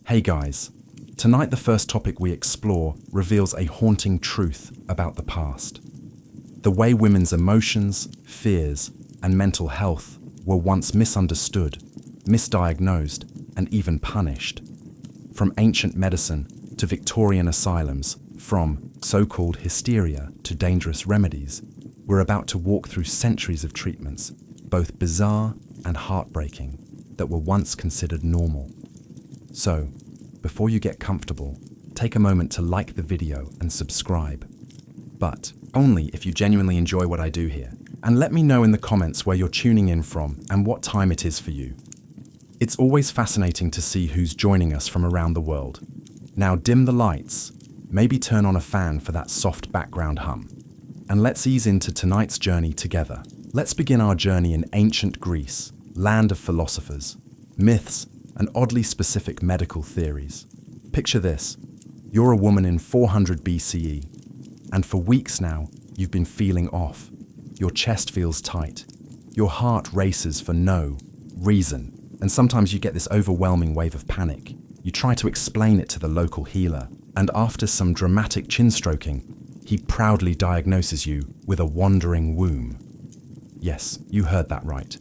Hey guys, tonight the first topic we explore reveals a haunting truth about the past. The way women's emotions, fears, and mental health were once misunderstood, misdiagnosed, and even punished. From ancient medicine to Victorian asylums, from so-called hysteria to dangerous remedies, we're about to walk through centuries of treatments, both bizarre and heartbreaking, that were once considered normal. So, before you get comfortable, take a moment to like the video and subscribe. But only if you genuinely enjoy what I do here. And let me know in the comments where you're tuning in from and what time it is for you. It's always fascinating to see who's joining us from around the world. Now dim the lights, maybe turn on a fan for that soft background hum. And let's ease into tonight's journey together. Let's begin our journey in ancient Greece, land of philosophers, myths, and oddly specific medical theories. Picture this: you're a woman in 400 BCE, and for weeks now, you've been feeling off. Your chest feels tight, your heart races for no reason, and sometimes you get this overwhelming wave of panic. You try to explain it to the local healer, and after some dramatic chin stroking, he proudly diagnoses you with a wandering womb. Yes, you heard that right.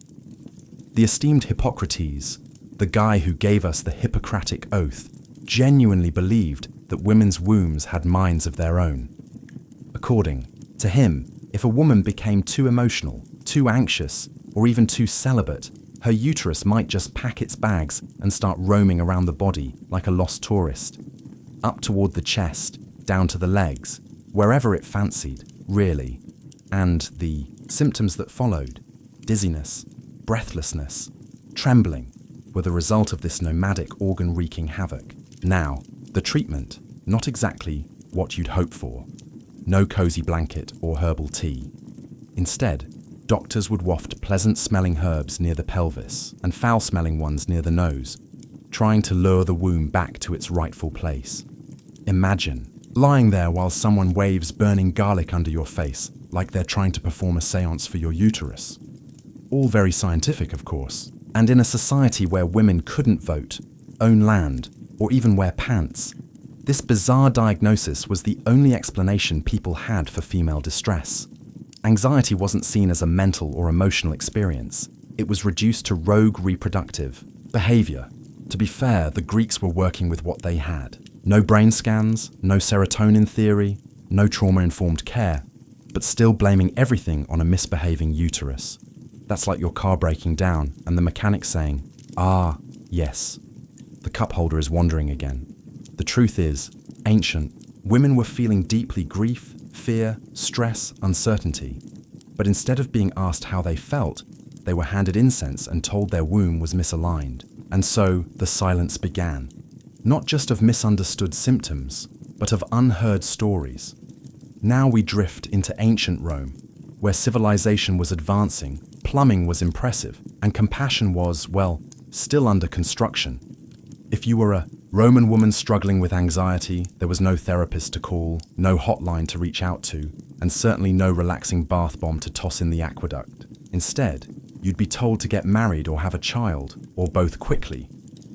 The esteemed Hippocrates, the guy who gave us the Hippocratic Oath, genuinely believed that women's wombs had minds of their own. According to him, if a woman became too emotional, too anxious, or even too celibate, her uterus might just pack its bags and start roaming around the body like a lost tourist. Up toward the chest, down to the legs, wherever it fancied, really. And the symptoms that followed, dizziness, breathlessness, trembling, were the result of this nomadic organ wreaking havoc. Now, the treatment, not exactly what you'd hope for. No cozy blanket or herbal tea. Instead, doctors would waft pleasant-smelling herbs near the pelvis and foul-smelling ones near the nose, trying to lure the womb back to its rightful place. Imagine lying there while someone waves burning garlic under your face like they're trying to perform a seance for your uterus. All very scientific, of course. And in a society where women couldn't vote, own land, or even wear pants, this bizarre diagnosis was the only explanation people had for female distress. Anxiety wasn't seen as a mental or emotional experience. It was reduced to rogue reproductive behavior. To be fair, the Greeks were working with what they had. No brain scans, no serotonin theory, no trauma-informed care, but still blaming everything on a misbehaving uterus. That's like your car breaking down and the mechanic saying, "Ah, yes, the cup holder is wandering again." The truth is, ancient, women were feeling deeply grief, fear, stress, uncertainty. But instead of being asked how they felt, they were handed incense and told their womb was misaligned. And so the silence began. Not just of misunderstood symptoms, but of unheard stories. Now we drift into ancient Rome, where civilization was advancing, plumbing was impressive, and compassion was, well, still under construction. If you were a Roman woman struggling with anxiety, there was no therapist to call, no hotline to reach out to, and certainly no relaxing bath bomb to toss in the aqueduct. Instead, you'd be told to get married or have a child, or both quickly,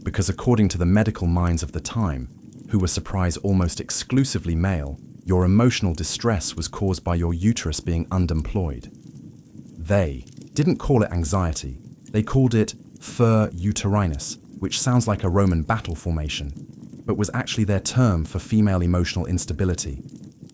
because according to the medical minds of the time, who were surprised almost exclusively male, your emotional distress was caused by your uterus being underemployed. They didn't call it anxiety, they called it fur uterinus, which sounds like a Roman battle formation, but was actually their term for female emotional instability.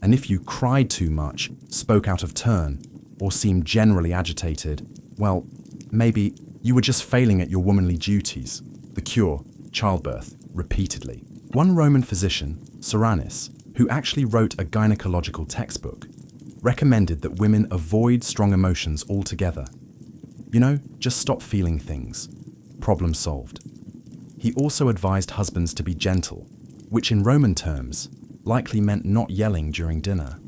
And if you cried too much, spoke out of turn, or seemed generally agitated, well, maybe you were just failing at your womanly duties. The cure, childbirth, repeatedly. One Roman physician, Soranus, who actually wrote a gynecological textbook, recommended that women avoid strong emotions altogether. You know, just stop feeling things. Problem solved. He also advised husbands to be gentle, which in Roman terms likely meant not yelling during dinner.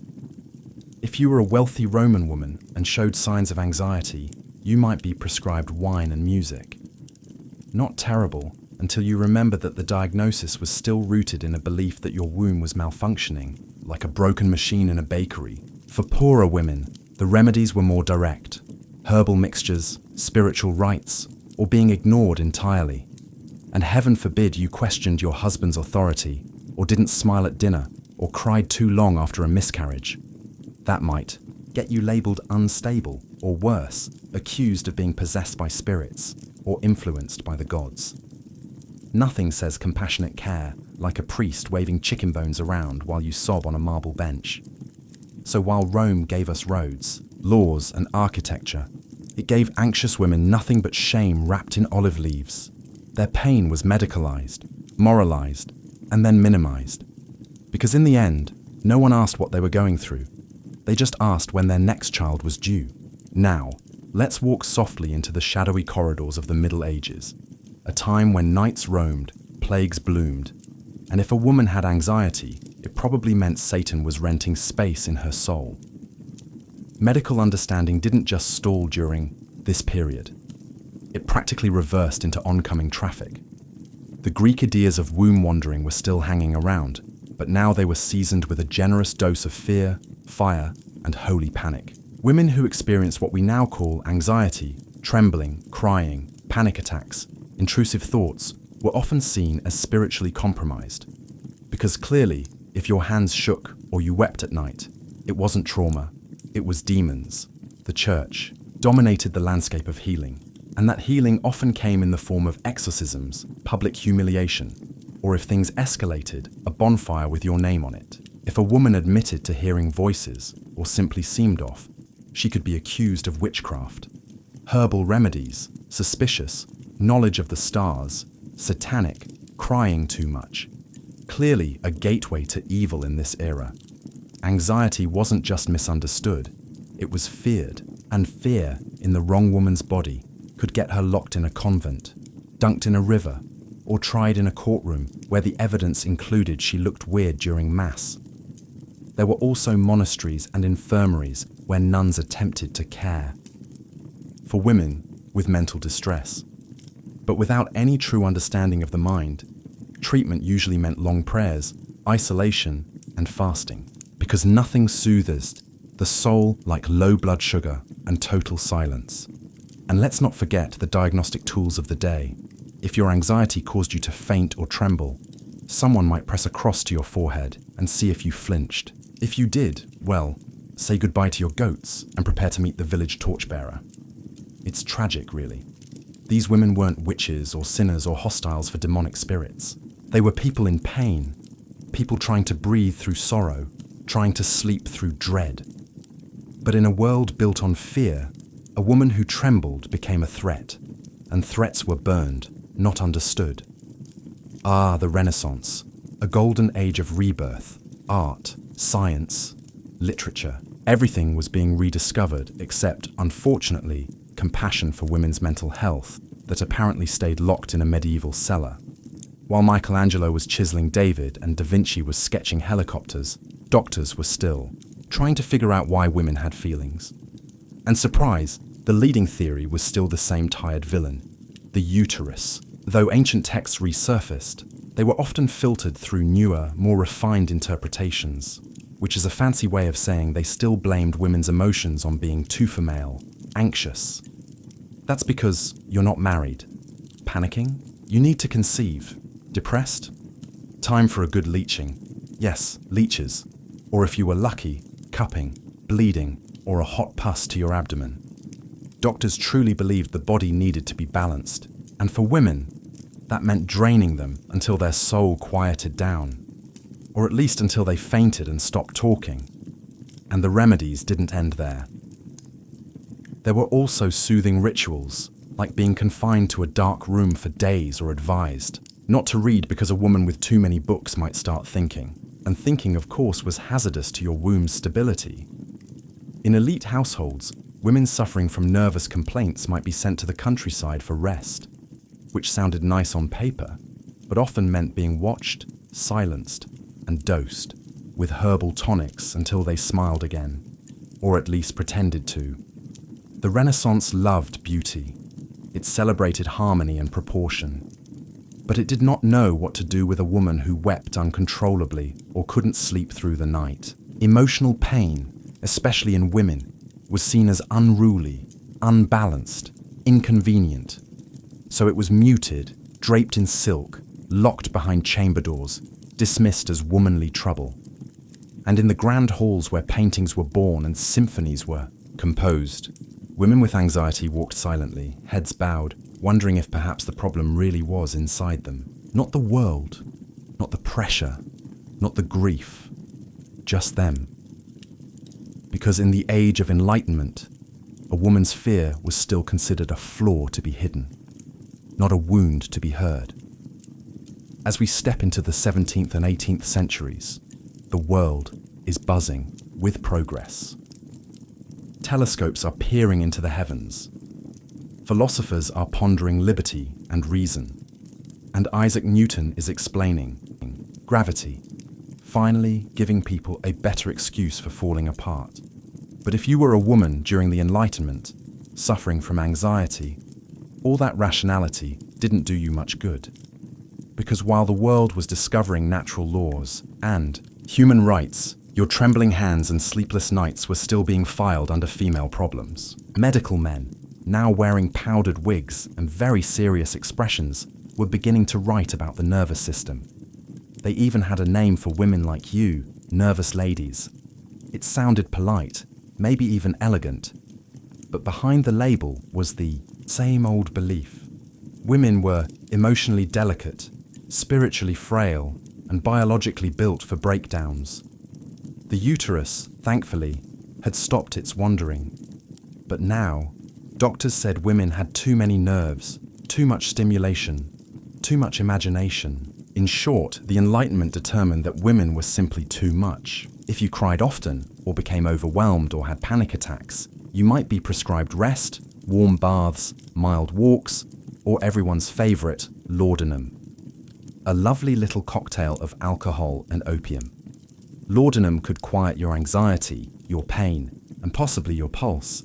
If you were a wealthy Roman woman and showed signs of anxiety, you might be prescribed wine and music. Not terrible, until you remember that the diagnosis was still rooted in a belief that your womb was malfunctioning, like a broken machine in a bakery. For poorer women, the remedies were more direct: herbal mixtures, spiritual rites, or being ignored entirely. And heaven forbid you questioned your husband's authority, or didn't smile at dinner, or cried too long after a miscarriage. That might get you labelled unstable, or worse, accused of being possessed by spirits, or influenced by the gods. Nothing says compassionate care like a priest waving chicken bones around while you sob on a marble bench. So while Rome gave us roads, laws, and architecture, it gave anxious women nothing but shame wrapped in olive leaves. Their pain was medicalized, moralized, and then minimized. Because in the end, no one asked what they were going through. They just asked when their next child was due. Now, let's walk softly into the shadowy corridors of the Middle Ages, a time when knights roamed, plagues bloomed, and if a woman had anxiety, it probably meant Satan was renting space in her soul. Medical understanding didn't just stall during this period. It practically reversed into oncoming traffic. The Greek ideas of womb wandering were still hanging around, but now they were seasoned with a generous dose of fear, fire, and holy panic. Women who experienced what we now call anxiety, trembling, crying, panic attacks, intrusive thoughts, were often seen as spiritually compromised. Because clearly, if your hands shook or you wept at night, it wasn't trauma, it was demons. The church dominated the landscape of healing, and that healing often came in the form of exorcisms, public humiliation, or if things escalated, a bonfire with your name on it. If a woman admitted to hearing voices or simply seemed off, she could be accused of witchcraft. Herbal remedies, suspicious, knowledge of the stars, satanic, crying too much. Clearly a gateway to evil in this era. Anxiety wasn't just misunderstood, it was feared, and fear in the wrong woman's body could get her locked in a convent, dunked in a river, or tried in a courtroom where the evidence included she looked weird during mass. There were also monasteries and infirmaries where nuns attempted to care for women with mental distress. But without any true understanding of the mind, treatment usually meant long prayers, isolation, and fasting, because nothing soothes the soul like low blood sugar and total silence. And let's not forget the diagnostic tools of the day. If your anxiety caused you to faint or tremble, someone might press a cross to your forehead and see if you flinched. If you did, well, say goodbye to your goats and prepare to meet the village torchbearer. It's tragic, really. These women weren't witches or sinners or hostiles for demonic spirits. They were people in pain, people trying to breathe through sorrow, trying to sleep through dread. But in a world built on fear, a woman who trembled became a threat, and threats were burned, not understood. Ah, the Renaissance, a golden age of rebirth, art, science, literature. Everything was being rediscovered except, unfortunately, compassion for women's mental health that apparently stayed locked in a medieval cellar. While Michelangelo was chiseling David and Da Vinci was sketching helicopters, doctors were still trying to figure out why women had feelings. And surprise, the leading theory was still the same tired villain, the uterus. Though ancient texts resurfaced, they were often filtered through newer, more refined interpretations, which is a fancy way of saying they still blamed women's emotions on being too female, anxious. That's because you're not married. Panicking? You need to conceive. Depressed? Time for a good leeching. Yes, leeches. Or if you were lucky, cupping, bleeding, or a hot pus to your abdomen. Doctors truly believed the body needed to be balanced. And for women, that meant draining them until their soul quieted down. Or at least until they fainted and stopped talking. And the remedies didn't end there. There were also soothing rituals, like being confined to a dark room for days or advised not to read because a woman with too many books might start thinking. And thinking, of course, was hazardous to your womb's stability. In elite households, women suffering from nervous complaints might be sent to the countryside for rest, which sounded nice on paper, but often meant being watched, silenced, and dosed with herbal tonics until they smiled again, or at least pretended to. The Renaissance loved beauty. It celebrated harmony and proportion. But it did not know what to do with a woman who wept uncontrollably or couldn't sleep through the night. Emotional pain, especially in women, was seen as unruly, unbalanced, inconvenient. So it was muted, draped in silk, locked behind chamber doors, dismissed as womanly trouble. And in the grand halls where paintings were born and symphonies were composed, women with anxiety walked silently, heads bowed, wondering if perhaps the problem really was inside them. Not the world, not the pressure, not the grief, just them. Because in the age of enlightenment, a woman's fear was still considered a flaw to be hidden, not a wound to be heard. As we step into the 17th and 18th centuries, the world is buzzing with progress. Telescopes are peering into the heavens. Philosophers are pondering liberty and reason. And Isaac Newton is explaining gravity, finally giving people a better excuse for falling apart. But if you were a woman during the Enlightenment, suffering from anxiety, all that rationality didn't do you much good. Because while the world was discovering natural laws and human rights, your trembling hands and sleepless nights were still being filed under female problems. Medical men, now wearing powdered wigs and very serious expressions, were beginning to write about the nervous system. They even had a name for women like you, nervous ladies. It sounded polite, maybe even elegant. But behind the label was the same old belief. Women were emotionally delicate, spiritually frail, and biologically built for breakdowns. The uterus, thankfully, had stopped its wandering. But now, doctors said women had too many nerves, too much stimulation, too much imagination. In short, the Enlightenment determined that women were simply too much. If you cried often, or became overwhelmed or had panic attacks, you might be prescribed rest, warm baths, mild walks, or everyone's favourite, laudanum. A lovely little cocktail of alcohol and opium. Laudanum could quiet your anxiety, your pain, and possibly your pulse,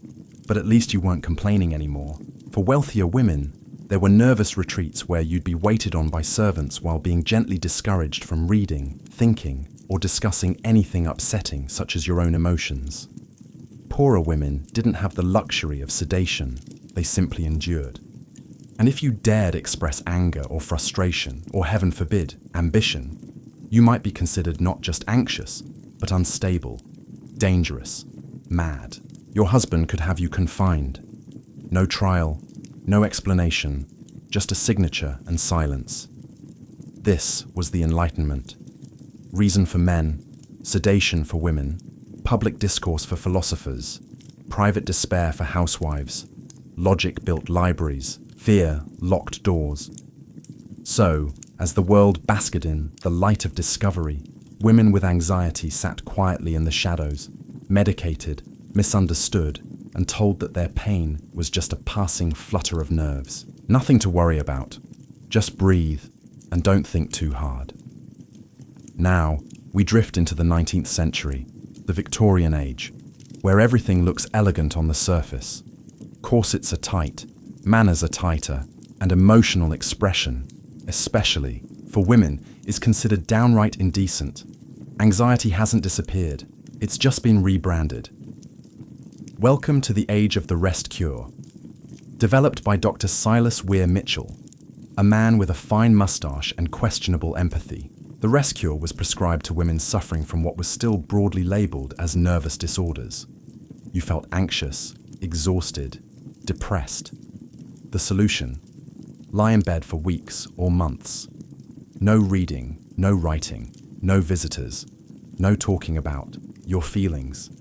but at least you weren't complaining anymore. For wealthier women, there were nervous retreats where you'd be waited on by servants while being gently discouraged from reading, thinking, or discussing anything upsetting such as your own emotions. Poorer women didn't have the luxury of sedation, they simply endured. And if you dared express anger or frustration, or heaven forbid, ambition, you might be considered not just anxious, but unstable, dangerous, mad. Your husband could have you confined. No trial, no explanation, just a signature and silence. This was the Enlightenment. Reason for men, sedation for women, public discourse for philosophers, private despair for housewives, logic-built libraries, fear locked doors. So, as the world basked in the light of discovery, women with anxiety sat quietly in the shadows, medicated, misunderstood, and told that their pain was just a passing flutter of nerves. Nothing to worry about. Just breathe and don't think too hard. Now, we drift into the 19th century, the Victorian age, where everything looks elegant on the surface. Corsets are tight, manners are tighter, and emotional expression, especially for women, is considered downright indecent. Anxiety hasn't disappeared, it's just been rebranded. Welcome to the age of the rest cure. Developed by Dr. Silas Weir Mitchell, a man with a fine mustache and questionable empathy, the rest cure was prescribed to women suffering from what was still broadly labelled as nervous disorders. You felt anxious, exhausted, depressed. The solution? Lie in bed for weeks or months. No reading, no writing, no visitors, no talking about your feelings.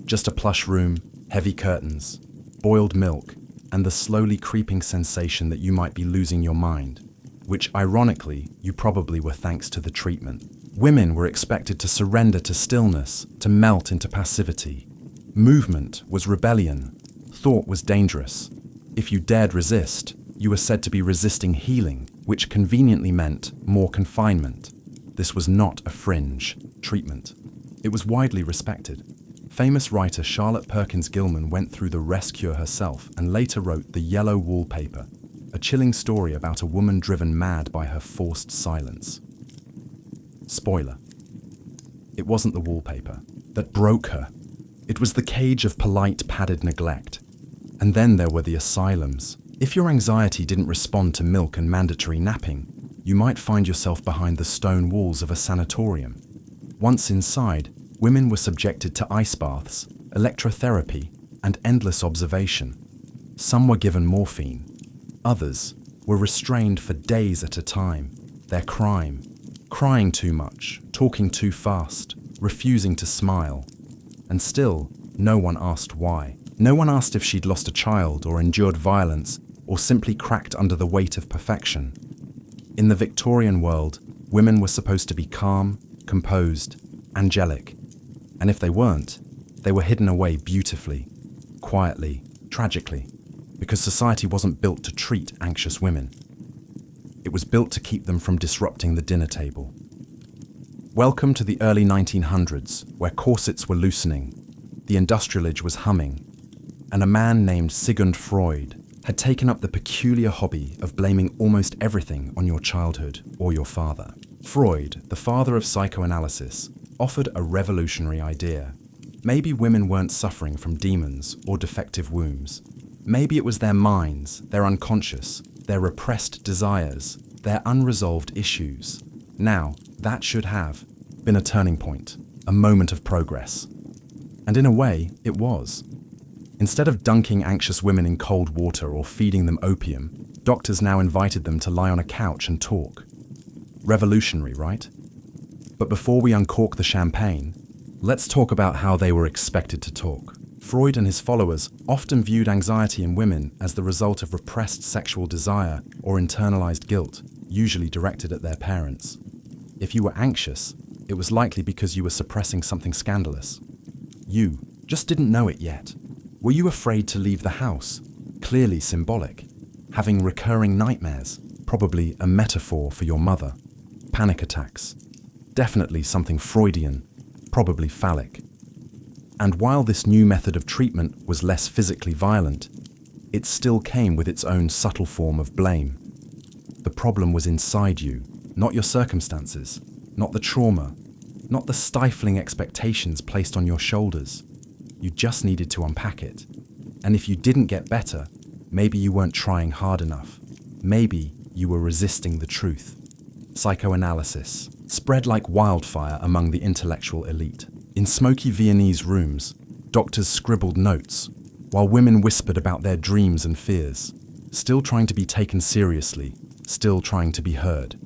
Just a plush room, heavy curtains, boiled milk, and the slowly creeping sensation that you might be losing your mind, which ironically you probably were thanks to the treatment. Women were expected to surrender to stillness, to melt into passivity. Movement was rebellion. Thought was dangerous. If you dared resist, you were said to be resisting healing, which conveniently meant more confinement. This was not a fringe treatment. It was widely respected. Famous writer Charlotte Perkins Gilman went through the rest cure herself and later wrote The Yellow Wallpaper, a chilling story about a woman driven mad by her forced silence. Spoiler. It wasn't the wallpaper that broke her. It was the cage of polite, padded neglect. And then there were the asylums, If your anxiety didn't respond to milk and mandatory napping, you might find yourself behind the stone walls of a sanatorium. Once inside, women were subjected to ice baths, electrotherapy, and endless observation. Some were given morphine. Others were restrained for days at a time. Their crime: crying too much, talking too fast, refusing to smile. And still, no one asked why. No one asked if she'd lost a child or endured violence or simply cracked under the weight of perfection. In the Victorian world, women were supposed to be calm, composed, angelic. And if they weren't, they were hidden away beautifully, quietly, tragically, because society wasn't built to treat anxious women. It was built to keep them from disrupting the dinner table. Welcome to the early 1900s, where corsets were loosening, the industrial age was humming, and a man named Sigmund Freud had taken up the peculiar hobby of blaming almost everything on your childhood or your father. Freud, the father of psychoanalysis, offered a revolutionary idea. Maybe women weren't suffering from demons or defective wombs. Maybe it was their minds, their unconscious, their repressed desires, their unresolved issues. Now, that should have been a turning point, a moment of progress. And in a way, it was. Instead of dunking anxious women in cold water or feeding them opium, doctors now invited them to lie on a couch and talk. Revolutionary, right? But before we uncork the champagne, let's talk about how they were expected to talk. Freud and his followers often viewed anxiety in women as the result of repressed sexual desire or internalized guilt, usually directed at their parents. If you were anxious, it was likely because you were suppressing something scandalous. You just didn't know it yet. Were you afraid to leave the house? Clearly symbolic. Having recurring nightmares? Probably a metaphor for your mother. Panic attacks? Definitely something Freudian, probably phallic. And while this new method of treatment was less physically violent, it still came with its own subtle form of blame. The problem was inside you, not your circumstances, not the trauma, not the stifling expectations placed on your shoulders. You just needed to unpack it. And if you didn't get better, maybe you weren't trying hard enough. Maybe you were resisting the truth. Psychoanalysis spread like wildfire among the intellectual elite. In smoky Viennese rooms, doctors scribbled notes, while women whispered about their dreams and fears, still trying to be taken seriously, still trying to be heard.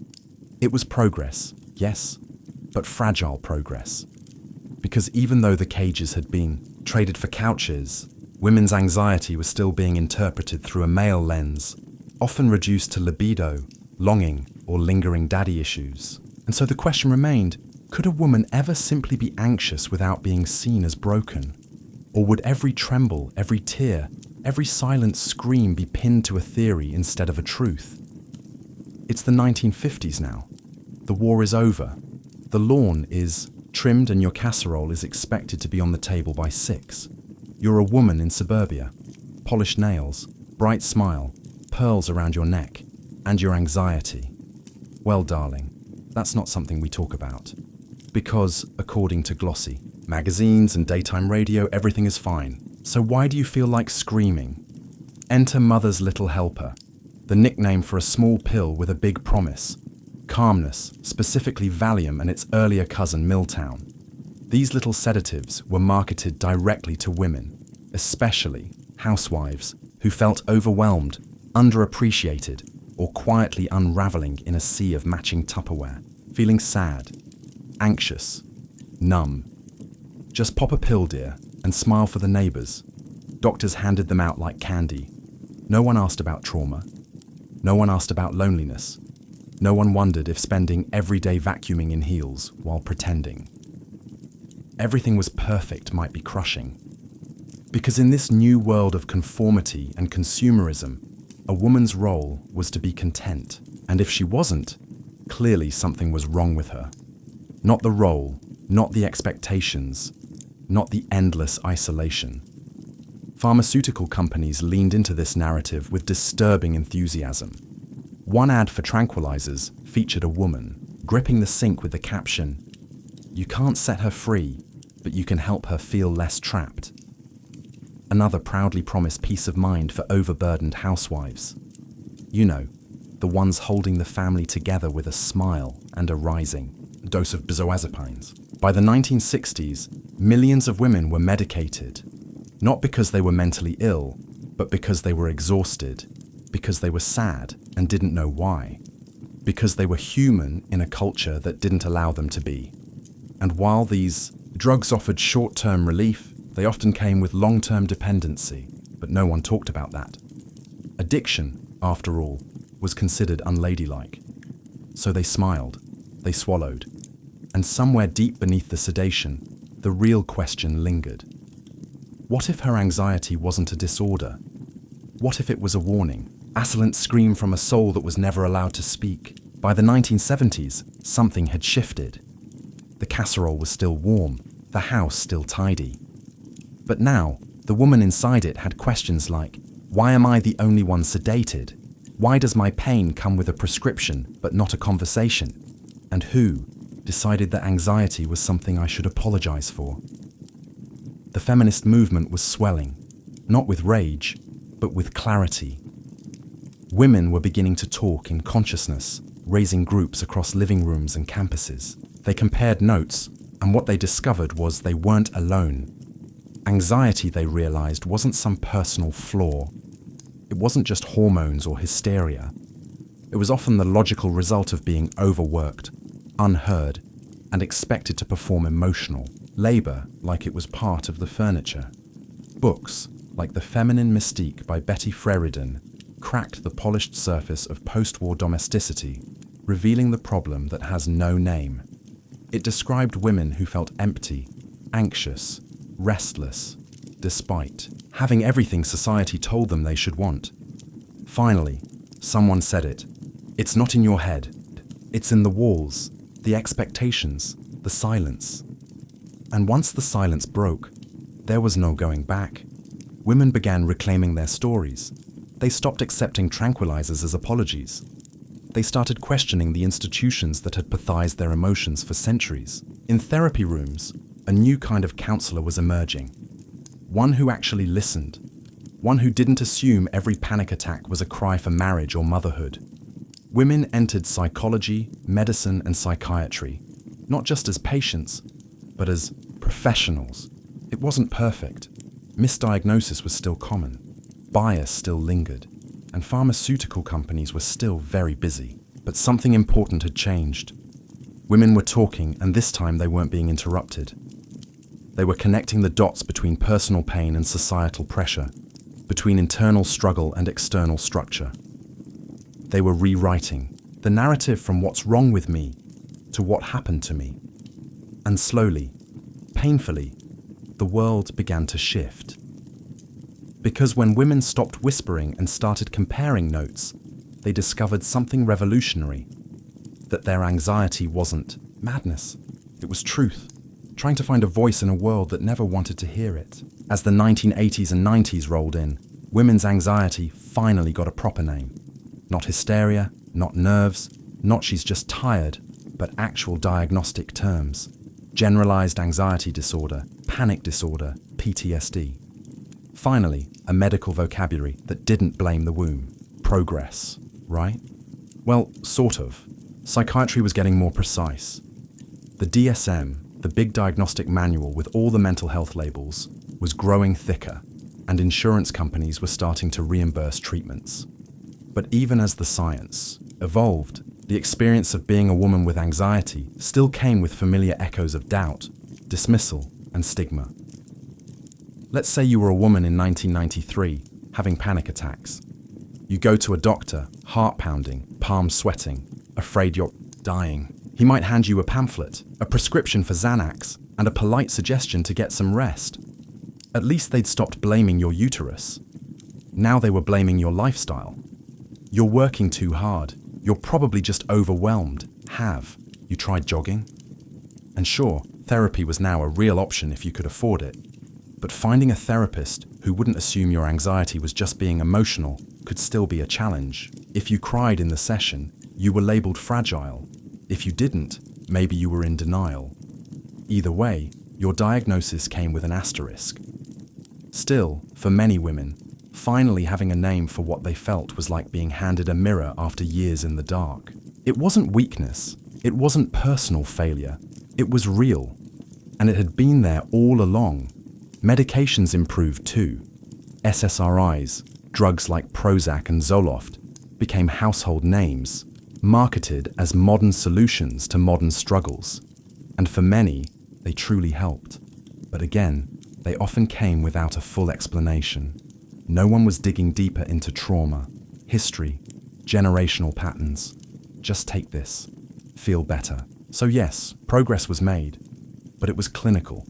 It was progress, yes, but fragile progress. Because even though the cages had been traded for couches, women's anxiety was still being interpreted through a male lens, often reduced to libido, longing, or lingering daddy issues. And so the question remained, could a woman ever simply be anxious without being seen as broken? Or would every tremble, every tear, every silent scream be pinned to a theory instead of a truth? It's the 1950s now. The war is over. The lawn is trimmed and your casserole is expected to be on the table by 6. You're a woman in suburbia. Polished nails, bright smile, pearls around your neck, and your anxiety. Well, darling, that's not something we talk about. Because, according to glossy magazines and daytime radio, everything is fine. So why do you feel like screaming? Enter Mother's Little Helper, the nickname for a small pill with a big promise. Calmness, specifically Valium and its earlier cousin Miltown. These little sedatives were marketed directly to women, especially housewives who felt overwhelmed, underappreciated, or quietly unraveling in a sea of matching Tupperware, feeling sad, anxious, numb. Just pop a pill, dear, and smile for the neighbors. Doctors handed them out like candy. No one asked about trauma. No one asked about loneliness. No one wondered if spending every day vacuuming in heels while pretending. Everything was perfect might be crushing. Because in this new world of conformity and consumerism, a woman's role was to be content. And if she wasn't, clearly something was wrong with her. Not the role, not the expectations, not the endless isolation. Pharmaceutical companies leaned into this narrative with disturbing enthusiasm. One ad for tranquilizers featured a woman gripping the sink with the caption, "You can't set her free, but you can help her feel less trapped." another proudly promised peace of mind for overburdened housewives. You know, the ones holding the family together with a smile and a rising dose of benzodiazepines. By the 1960s, millions of women were medicated, not because they were mentally ill, but because they were exhausted, because they were sad and didn't know why, because they were human in a culture that didn't allow them to be. And while these drugs offered short-term relief, they often came with long-term dependency, but no one talked about that. Addiction, after all, was considered unladylike. So they smiled, they swallowed, and somewhere deep beneath the sedation, the real question lingered. What if her anxiety wasn't a disorder? What if it was a warning? A silent scream from a soul that was never allowed to speak. By the 1970s, something had shifted. The casserole was still warm, the house still tidy. But now, the woman inside it had questions like, why am I the only one sedated? Why does my pain come with a prescription but not a conversation? And who decided that anxiety was something I should apologize for? The feminist movement was swelling, not with rage, but with clarity. Women were beginning to talk in consciousness, raising groups across living rooms and campuses. They compared notes, and what they discovered was they weren't alone. Anxiety, they realized, wasn't some personal flaw. It wasn't just hormones or hysteria. It was often the logical result of being overworked, unheard, and expected to perform emotional labor like it was part of the furniture. Books, like The Feminine Mystique by Betty Friedan, cracked the polished surface of post-war domesticity, revealing the problem that has no name. It described women who felt empty, anxious, restless, despite having everything society told them they should want. Finally, someone said it. It's not in your head. It's in the walls, the expectations, the silence. And once the silence broke, there was no going back. Women began reclaiming their stories. They stopped accepting tranquilizers as apologies. They started questioning the institutions that had pathologized their emotions for centuries. In therapy rooms, a new kind of counselor was emerging. One who actually listened. One who didn't assume every panic attack was a cry for marriage or motherhood. Women entered psychology, medicine, and psychiatry, not just as patients, but as professionals. It wasn't perfect. Misdiagnosis was still common. Bias still lingered, and pharmaceutical companies were still very busy. But something important had changed. Women were talking, and this time they weren't being interrupted. They were connecting the dots between personal pain and societal pressure, between internal struggle and external structure. They were rewriting the narrative from what's wrong with me to what happened to me. And slowly, painfully, the world began to shift. Because when women stopped whispering and started comparing notes, they discovered something revolutionary. That their anxiety wasn't madness, it was truth, trying to find a voice in a world that never wanted to hear it. As the 1980s and 90s rolled in, women's anxiety finally got a proper name. Not hysteria, not nerves, not she's just tired, but actual diagnostic terms. Generalized anxiety disorder, panic disorder, PTSD. Finally, a medical vocabulary that didn't blame the womb. Progress, right? Well, sort of. Psychiatry was getting more precise. The DSM, the big diagnostic manual with all the mental health labels, was growing thicker, and insurance companies were starting to reimburse treatments. But even as the science evolved, the experience of being a woman with anxiety still came with familiar echoes of doubt, dismissal, and stigma. Let's say you were a woman in 1993, having panic attacks. You go to a doctor, heart pounding, palms sweating, afraid you're dying. He might hand you a pamphlet, a prescription for Xanax, and a polite suggestion to get some rest. At least they'd stopped blaming your uterus. Now they were blaming your lifestyle. You're working too hard. You're probably just overwhelmed. Have you tried jogging? And sure, therapy was now a real option if you could afford it. But finding a therapist who wouldn't assume your anxiety was just being emotional could still be a challenge. If you cried in the session, you were labeled fragile. If you didn't, maybe you were in denial. Either way, your diagnosis came with an asterisk. Still, for many women, finally having a name for what they felt was like being handed a mirror after years in the dark. It wasn't weakness, it wasn't personal failure, it was real. And it had been there all along. Medications improved too. SSRIs, drugs like Prozac and Zoloft, became household names, marketed as modern solutions to modern struggles. And for many, they truly helped. But again, they often came without a full explanation. No one was digging deeper into trauma, history, generational patterns. Just take this. Feel better. So yes, progress was made, but it was clinical,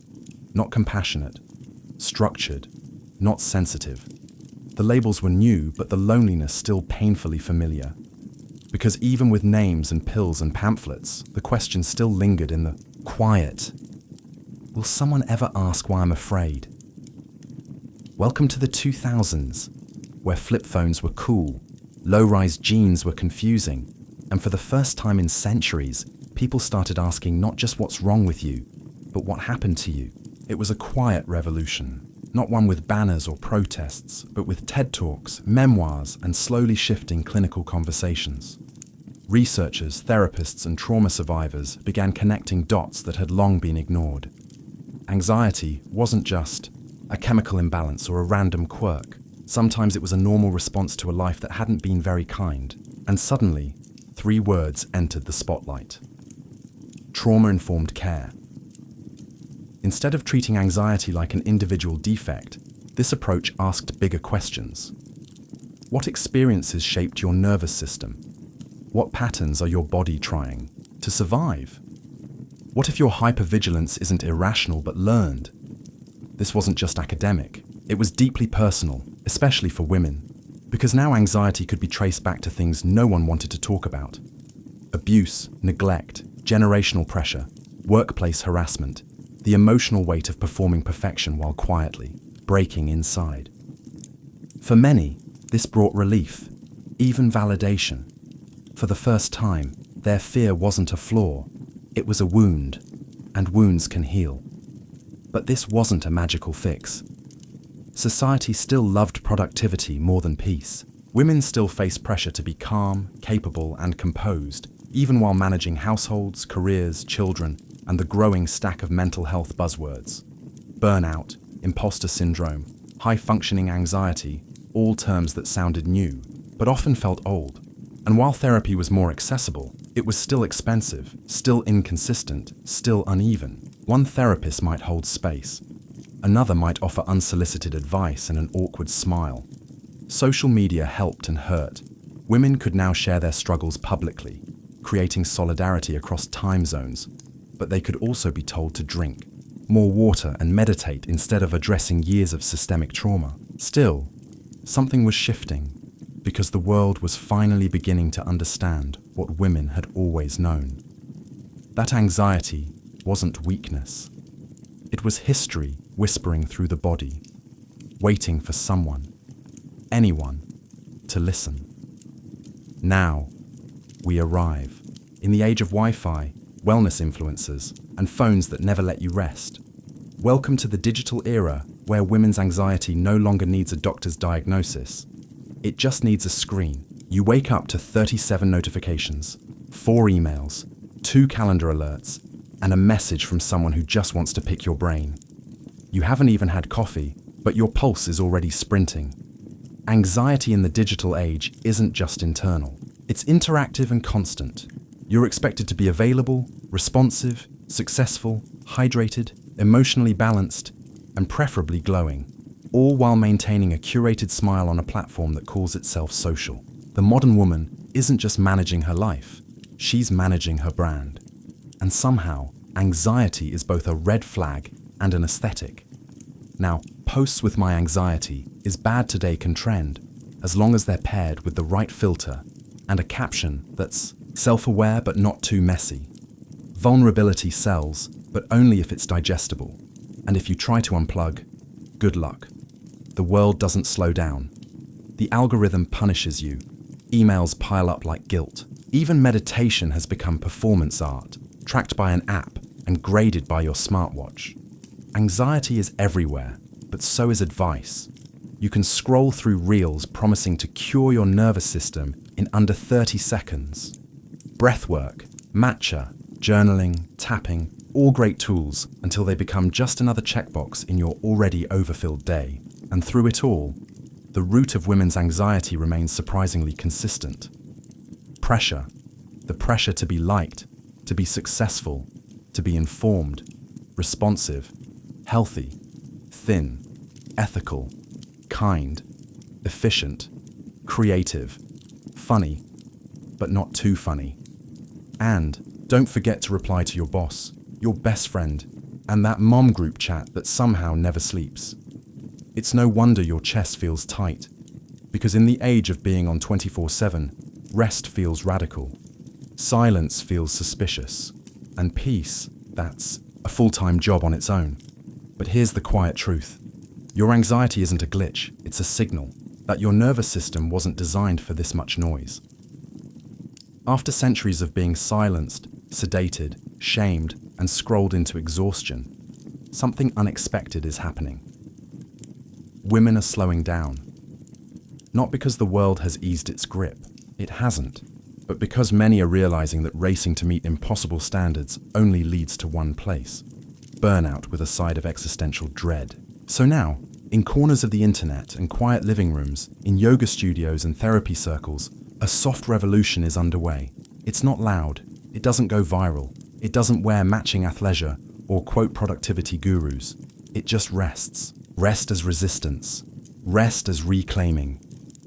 not compassionate, structured, not sensitive. The labels were new, but the loneliness still painfully familiar. Because even with names and pills and pamphlets, the question still lingered in the quiet. Will someone ever ask why I'm afraid? Welcome to the 2000s, where flip phones were cool, low-rise jeans were confusing, and for the first time in centuries, people started asking not just what's wrong with you, but what happened to you. It was a quiet revolution, not one with banners or protests, but with TED Talks, memoirs, and slowly shifting clinical conversations. Researchers, therapists, and trauma survivors began connecting dots that had long been ignored. Anxiety wasn't just a chemical imbalance or a random quirk. Sometimes it was a normal response to a life that hadn't been very kind. And suddenly, 3 words entered the spotlight. Trauma-informed care. Instead of treating anxiety like an individual defect, this approach asked bigger questions. What experiences shaped your nervous system? What patterns are your body trying to survive? What if your hypervigilance isn't irrational but learned? This wasn't just academic. It was deeply personal, especially for women, because now anxiety could be traced back to things no one wanted to talk about. Abuse, neglect, generational pressure, workplace harassment, the emotional weight of performing perfection while quietly breaking inside. For many, this brought relief, even validation. For the first time, their fear wasn't a flaw, it was a wound, and wounds can heal. But this wasn't a magical fix. Society still loved productivity more than peace. Women still faced pressure to be calm, capable, and composed, even while managing households, careers, children, and the growing stack of mental health buzzwords. Burnout, imposter syndrome, high-functioning anxiety, all terms that sounded new, but often felt old. And while therapy was more accessible, it was still expensive, still inconsistent, still uneven. One therapist might hold space. Another might offer unsolicited advice and an awkward smile. Social media helped and hurt. Women could now share their struggles publicly, creating solidarity across time zones. But they could also be told to drink more water and meditate instead of addressing years of systemic trauma. Still, something was shifting, because the world was finally beginning to understand what women had always known. That anxiety wasn't weakness. It was history whispering through the body, waiting for someone, anyone, to listen. Now, we arrive. In the age of Wi-Fi, wellness influencers, and phones that never let you rest. Welcome to the digital era where women's anxiety no longer needs a doctor's diagnosis. It just needs a screen. You wake up to 37 notifications, 4 emails, 2 calendar alerts, and a message from someone who just wants to pick your brain. You haven't even had coffee, but your pulse is already sprinting. Anxiety in the digital age isn't just internal. It's interactive and constant. You're expected to be available, responsive, successful, hydrated, emotionally balanced, and preferably glowing, all while maintaining a curated smile on a platform that calls itself social. The modern woman isn't just managing her life, she's managing her brand. And somehow, anxiety is both a red flag and an aesthetic. Now, posts with my anxiety is bad today can trend, as long as they're paired with the right filter and a caption that's self-aware but not too messy. Vulnerability sells, but only if it's digestible. And if you try to unplug, good luck. The world doesn't slow down. The algorithm punishes you. Emails pile up like guilt. Even meditation has become performance art, tracked by an app and graded by your smartwatch. Anxiety is everywhere, but so is advice. You can scroll through reels promising to cure your nervous system in under 30 seconds. Breathwork, matcha, journaling, tapping, all great tools until they become just another checkbox in your already overfilled day. And through it all, the root of women's anxiety remains surprisingly consistent. Pressure. The pressure to be liked, to be successful, to be informed, responsive, healthy, thin, ethical, kind, efficient, creative, funny, but not too funny. And don't forget to reply to your boss, your best friend, and that mom group chat that somehow never sleeps. It's no wonder your chest feels tight, because in the age of being on 24/7, rest feels radical, silence feels suspicious, and peace, that's a full-time job on its own. But here's the quiet truth. Your anxiety isn't a glitch, it's a signal that your nervous system wasn't designed for this much noise. After centuries of being silenced, sedated, shamed, and scrolled into exhaustion, something unexpected is happening. Women are slowing down. Not because the world has eased its grip, it hasn't, but because many are realizing that racing to meet impossible standards only leads to one place: burnout with a side of existential dread. So now, in corners of the internet and quiet living rooms, in yoga studios and therapy circles, a soft revolution is underway. It's not loud, it doesn't go viral, it doesn't wear matching athleisure or quote productivity gurus. It just rests. Rest as resistance. Rest as reclaiming.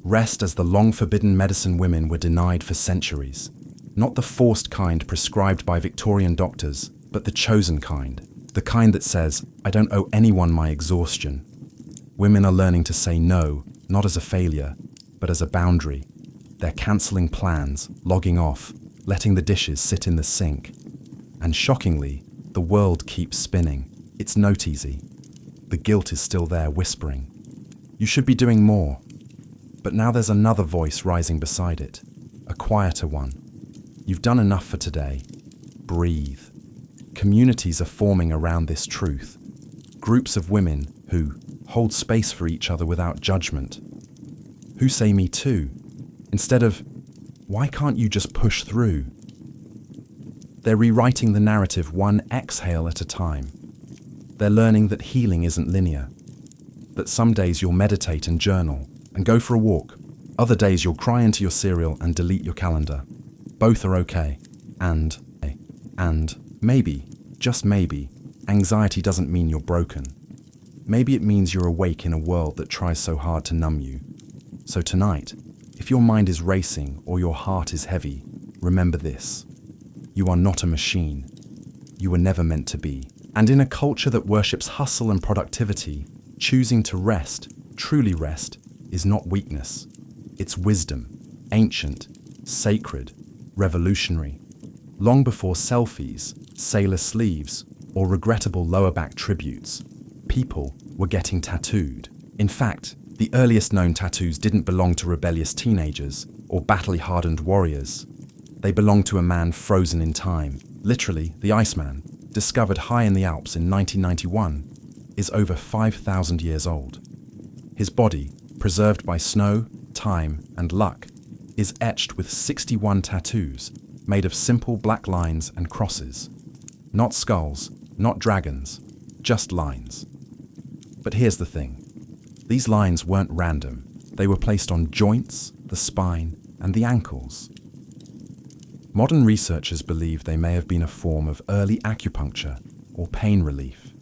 Rest as the long-forbidden medicine women were denied for centuries. Not the forced kind prescribed by Victorian doctors, but the chosen kind. The kind that says, I don't owe anyone my exhaustion. Women are learning to say no, not as a failure, but as a boundary. They're cancelling plans, logging off, letting the dishes sit in the sink. And shockingly, the world keeps spinning. It's not easy. The guilt is still there whispering. You should be doing more. But now there's another voice rising beside it, a quieter one. You've done enough for today. Breathe. Communities are forming around this truth. Groups of women who hold space for each other without judgment. Who say me too, instead of, why can't you just push through? They're rewriting the narrative one exhale at a time. They're learning that healing isn't linear. That some days you'll meditate and journal and go for a walk. Other days you'll cry into your cereal and delete your calendar. Both are okay. And maybe, just maybe, anxiety doesn't mean you're broken. Maybe it means you're awake in a world that tries so hard to numb you. So tonight, if your mind is racing or your heart is heavy, remember this. You are not a machine. You were never meant to be. And in a culture that worships hustle and productivity, choosing to rest, truly rest, is not weakness. It's wisdom, ancient, sacred, revolutionary. Long before selfies, sailor sleeves, or regrettable lower back tributes, people were getting tattooed. In fact, the earliest known tattoos didn't belong to rebellious teenagers or battle-hardened warriors. They belonged to a man frozen in time. Literally, the Iceman, discovered high in the Alps in 1991, is over 5,000 years old. His body, preserved by snow, time, and luck, is etched with 61 tattoos made of simple black lines and crosses. Not skulls, not dragons, just lines. But here's the thing. These lines weren't random. They were placed on joints, the spine, and the ankles. Modern researchers believe they may have been a form of early acupuncture or pain relief,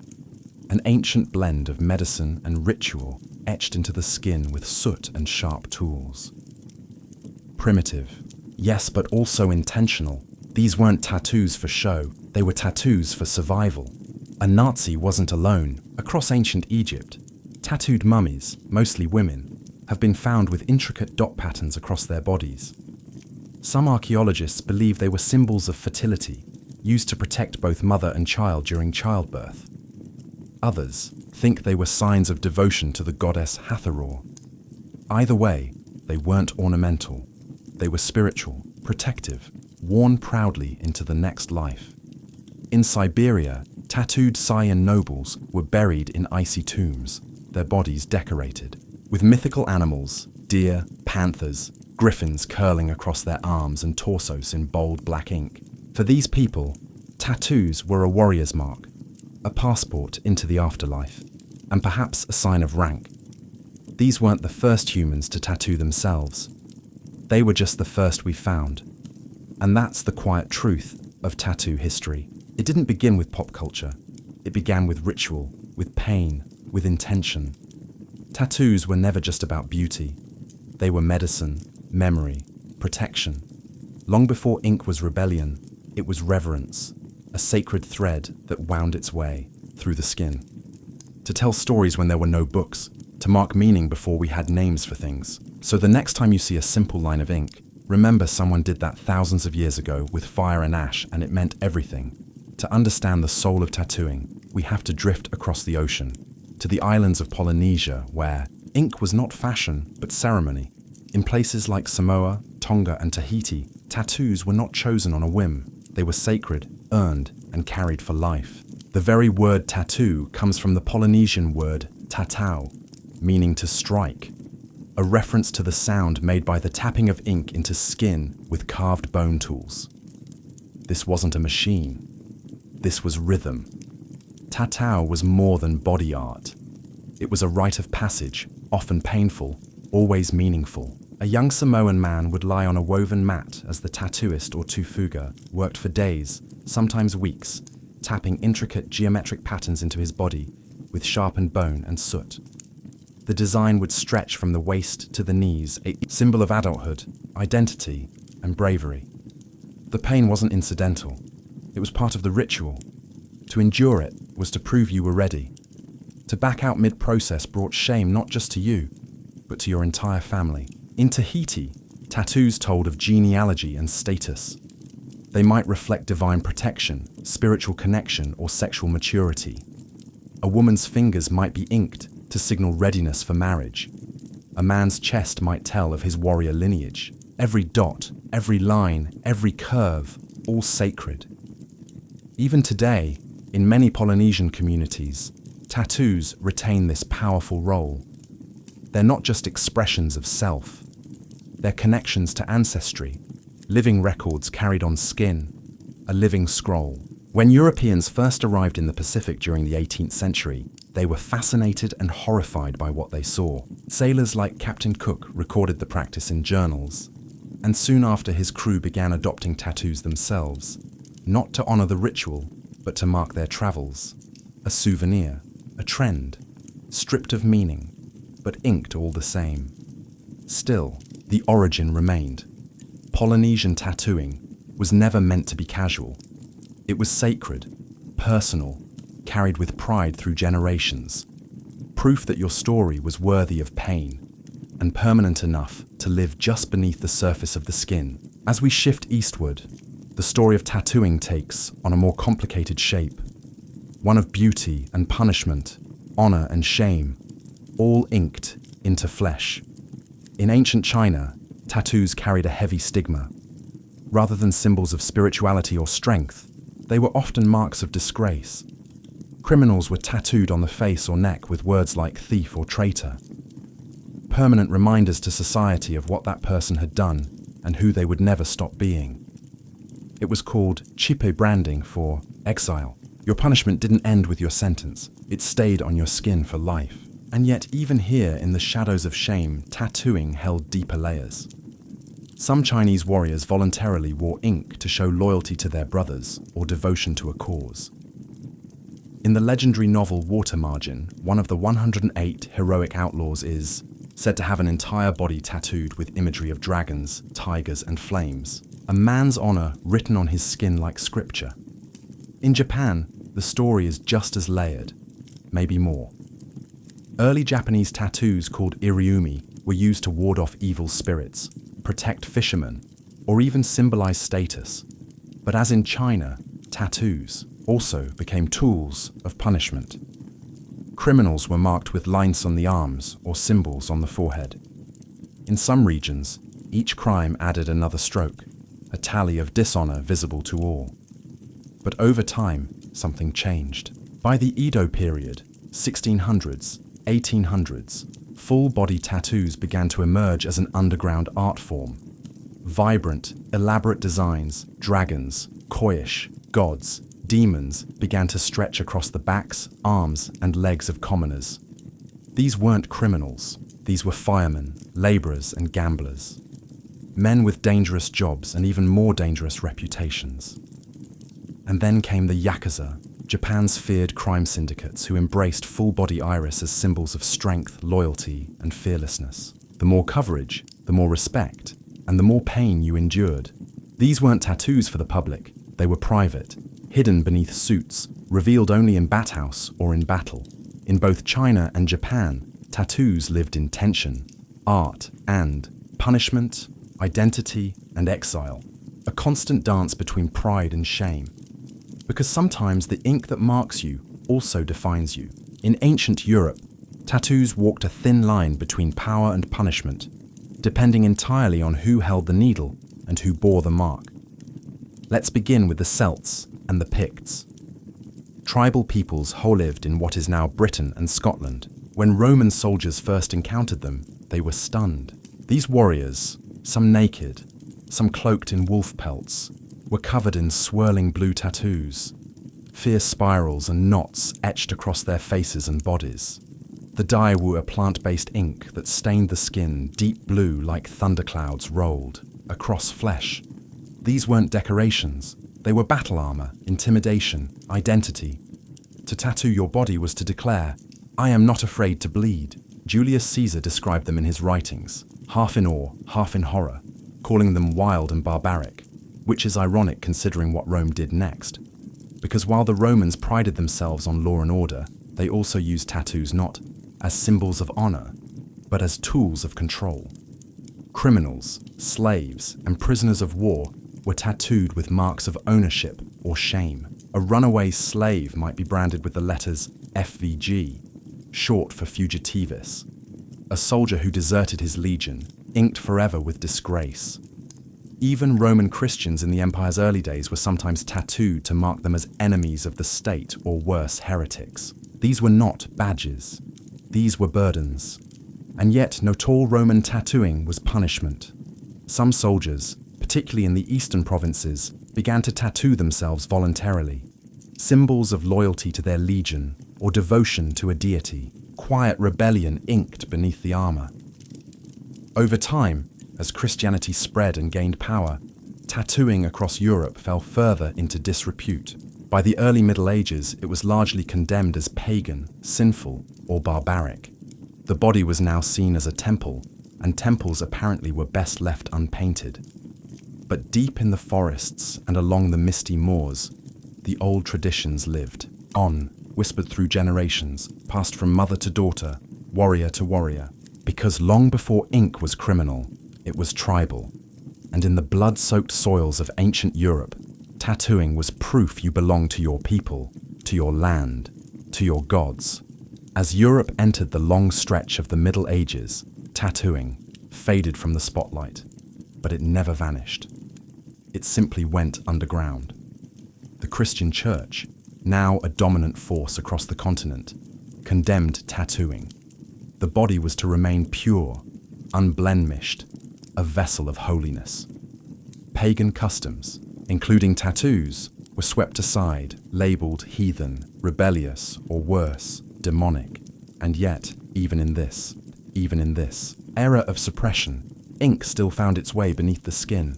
an ancient blend of medicine and ritual etched into the skin with soot and sharp tools. Primitive, yes, but also intentional. These weren't tattoos for show, they were tattoos for survival. A Nazi wasn't alone. Across ancient Egypt, tattooed mummies, mostly women, have been found with intricate dot patterns across their bodies. Some archaeologists believe they were symbols of fertility, used to protect both mother and child during childbirth. Others think they were signs of devotion to the goddess Hathor. Either way, they weren't ornamental. They were spiritual, protective, worn proudly into the next life. In Siberia, tattooed Saiyan nobles were buried in icy tombs, their bodies decorated, with mythical animals, deer, panthers, griffins curling across their arms and torsos in bold black ink. For these people, tattoos were a warrior's mark, a passport into the afterlife, and perhaps a sign of rank. These weren't the first humans to tattoo themselves. They were just the first we found. And that's the quiet truth of tattoo history. It didn't begin with pop culture. It began with ritual, with pain, with intention. Tattoos were never just about beauty. They were medicine, memory, protection. Long before ink was rebellion, it was reverence, a sacred thread that wound its way through the skin. To tell stories when there were no books, to mark meaning before we had names for things. So the next time you see a simple line of ink, remember someone did that thousands of years ago with fire and ash, and it meant everything. To understand the soul of tattooing, we have to drift across the ocean, to the islands of Polynesia, where ink was not fashion, but ceremony. In places like Samoa, Tonga, and Tahiti, tattoos were not chosen on a whim. They were sacred, earned, and carried for life. The very word tattoo comes from the Polynesian word tatau, meaning to strike, a reference to the sound made by the tapping of ink into skin with carved bone tools. This wasn't a machine. This was rhythm. Tatau was more than body art. It was a rite of passage, often painful, always meaningful. A young Samoan man would lie on a woven mat as the tattooist or tufuga worked for days, sometimes weeks, tapping intricate geometric patterns into his body with sharpened bone and soot. The design would stretch from the waist to the knees, a symbol of adulthood, identity, and bravery. The pain wasn't incidental. It was part of the ritual. To endure it was to prove you were ready. To back out mid-process brought shame not just to you, but to your entire family. In Tahiti, tattoos told of genealogy and status. They might reflect divine protection, spiritual connection, or sexual maturity. A woman's fingers might be inked to signal readiness for marriage. A man's chest might tell of his warrior lineage. Every dot, every line, every curve, all sacred. Even today, in many Polynesian communities, tattoos retain this powerful role. They're not just expressions of self. They're connections to ancestry, living records carried on skin, a living scroll. When Europeans first arrived in the Pacific during the 18th century, they were fascinated and horrified by what they saw. Sailors like Captain Cook recorded the practice in journals, and soon after his crew began adopting tattoos themselves, not to honor the ritual, but to mark their travels. A souvenir, a trend, stripped of meaning, but inked all the same. Still, the origin remained. Polynesian tattooing was never meant to be casual. It was sacred, personal, carried with pride through generations. Proof that your story was worthy of pain and permanent enough to live just beneath the surface of the skin. As we shift eastward, the story of tattooing takes on a more complicated shape. One of beauty and punishment, honor and shame, all inked into flesh. In ancient China, tattoos carried a heavy stigma. Rather than symbols of spirituality or strength, they were often marks of disgrace. Criminals were tattooed on the face or neck with words like thief or traitor. Permanent reminders to society of what that person had done and who they would never stop being. It was called chipe branding for exile. Your punishment didn't end with your sentence. It stayed on your skin for life. And yet, even here in the shadows of shame, tattooing held deeper layers. Some Chinese warriors voluntarily wore ink to show loyalty to their brothers or devotion to a cause. In the legendary novel Water Margin, one of the 108 heroic outlaws is said to have an entire body tattooed with imagery of dragons, tigers, and flames, a man's honor written on his skin like scripture. In Japan, the story is just as layered, maybe more. Early Japanese tattoos called iriumi were used to ward off evil spirits, protect fishermen, or even symbolize status. But as in China, tattoos also became tools of punishment. Criminals were marked with lines on the arms or symbols on the forehead. In some regions, each crime added another stroke, a tally of dishonor visible to all. But over time, something changed. By the Edo period, 1600s, 1800s, full-body tattoos began to emerge as an underground art form. Vibrant, elaborate designs, dragons, coyish, gods, demons began to stretch across the backs, arms, and legs of commoners. These weren't criminals. These were firemen, laborers, and gamblers. Men with dangerous jobs and even more dangerous reputations. And then came the Yakuza, Japan's feared crime syndicates who embraced full-body iris as symbols of strength, loyalty, and fearlessness. The more coverage, the more respect, and the more pain you endured. These weren't tattoos for the public. They were private, hidden beneath suits, revealed only in bathhouse or in battle. In both China and Japan, tattoos lived in tension, art, and punishment, identity, and exile. A constant dance between pride and shame. Because sometimes the ink that marks you also defines you. In ancient Europe, tattoos walked a thin line between power and punishment, depending entirely on who held the needle and who bore the mark. Let's begin with the Celts and the Picts. Tribal peoples lived in what is now Britain and Scotland. When Roman soldiers first encountered them, they were stunned. These warriors, some naked, some cloaked in wolf pelts, were covered in swirling blue tattoos, fierce spirals and knots etched across their faces and bodies. The dye were a plant-based ink that stained the skin deep blue like thunderclouds rolled across flesh. These weren't decorations. They were battle armor, intimidation, identity. To tattoo your body was to declare, "I am not afraid to bleed." Julius Caesar described them in his writings, half in awe, half in horror, calling them wild and barbaric, which is ironic considering what Rome did next. Because while the Romans prided themselves on law and order, they also used tattoos not as symbols of honor, but as tools of control. Criminals, slaves, and prisoners of war were tattooed with marks of ownership or shame. A runaway slave might be branded with the letters FVG, short for fugitivis. A soldier who deserted his legion, inked forever with disgrace. Even Roman Christians in the empire's early days were sometimes tattooed to mark them as enemies of the state or worse, heretics. These were not badges. These were burdens. And yet, not all Roman tattooing was punishment. Some soldiers, particularly in the eastern provinces, began to tattoo themselves voluntarily. Symbols of loyalty to their legion or devotion to a deity, quiet rebellion inked beneath the armor. Over time, as Christianity spread and gained power, tattooing across Europe fell further into disrepute. By the early Middle Ages, it was largely condemned as pagan, sinful, or barbaric. The body was now seen as a temple, and temples apparently were best left unpainted. But deep in the forests and along the misty moors, the old traditions lived on, whispered through generations, passed from mother to daughter, warrior to warrior. Because long before ink was criminal, it was tribal. And in the blood-soaked soils of ancient Europe, tattooing was proof you belonged to your people, to your land, to your gods. As Europe entered the long stretch of the Middle Ages, tattooing faded from the spotlight, but it never vanished. It simply went underground. The Christian Church, now a dominant force across the continent, condemned tattooing. The body was to remain pure, unblemished, a vessel of holiness. Pagan customs, including tattoos, were swept aside, labeled heathen, rebellious, or worse, demonic. And yet, even in this era of suppression, ink still found its way beneath the skin.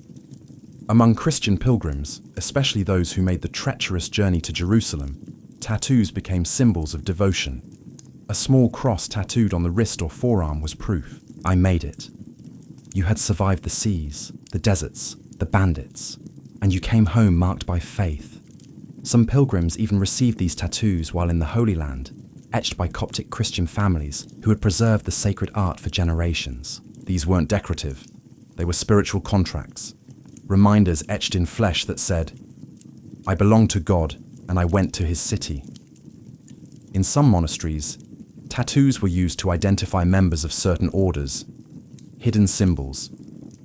Among Christian pilgrims, especially those who made the treacherous journey to Jerusalem, tattoos became symbols of devotion. A small cross tattooed on the wrist or forearm was proof. I made it. You had survived the seas, the deserts, the bandits, and you came home marked by faith. Some pilgrims even received these tattoos while in the Holy Land, etched by Coptic Christian families who had preserved the sacred art for generations. These weren't decorative. They were spiritual contracts, reminders etched in flesh that said, "I belong to God and I went to his city." In some monasteries, tattoos were used to identify members of certain orders, hidden symbols,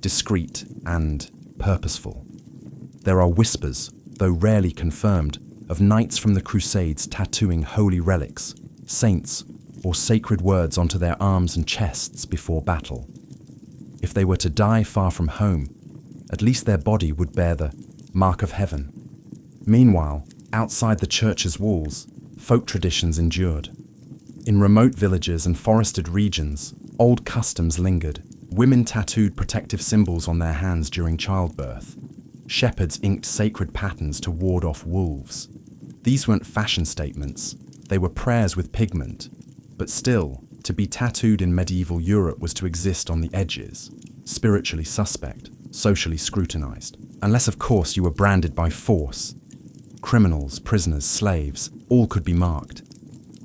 discreet and purposeful. There are whispers, though rarely confirmed, of knights from the Crusades tattooing holy relics, saints, or sacred words onto their arms and chests before battle. If they were to die far from home, at least their body would bear the mark of heaven. Meanwhile, outside the church's walls, folk traditions endured. In remote villages and forested regions, old customs lingered. Women tattooed protective symbols on their hands during childbirth. Shepherds inked sacred patterns to ward off wolves. These weren't fashion statements, they were prayers with pigment. But still, to be tattooed in medieval Europe was to exist on the edges, spiritually suspect, socially scrutinized. Unless, of course, you were branded by force. Criminals, prisoners, slaves, all could be marked.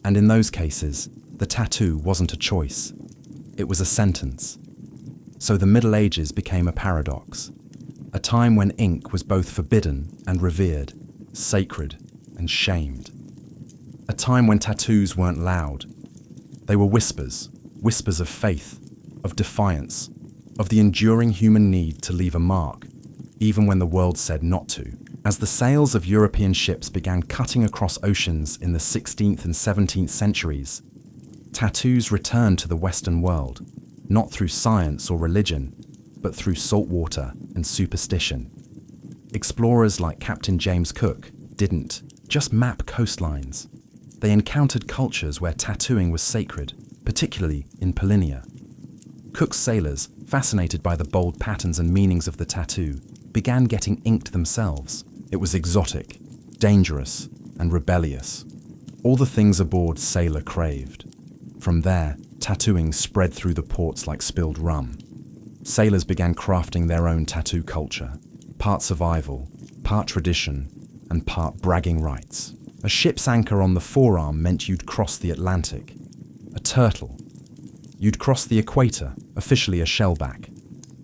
And in those cases, the tattoo wasn't a choice. It was a sentence. So the Middle Ages became a paradox. A time when ink was both forbidden and revered, sacred and shamed. A time when tattoos weren't loud. They were whispers, whispers of faith, of defiance, of the enduring human need to leave a mark, even when the world said not to. As the sails of European ships began cutting across oceans in the 16th and 17th centuries, tattoos returned to the Western world, not through science or religion, but through saltwater and superstition. Explorers like Captain James Cook didn't just map coastlines. They encountered cultures where tattooing was sacred, particularly in Polynesia. Cook's sailors, fascinated by the bold patterns and meanings of the tattoo, began getting inked themselves. It was exotic, dangerous, and rebellious. All the things a bored sailor craved. From there, tattooing spread through the ports like spilled rum. Sailors began crafting their own tattoo culture, part survival, part tradition, and part bragging rights. A ship's anchor on the forearm meant you'd cross the Atlantic. A turtle. You'd cross the equator, officially a shellback.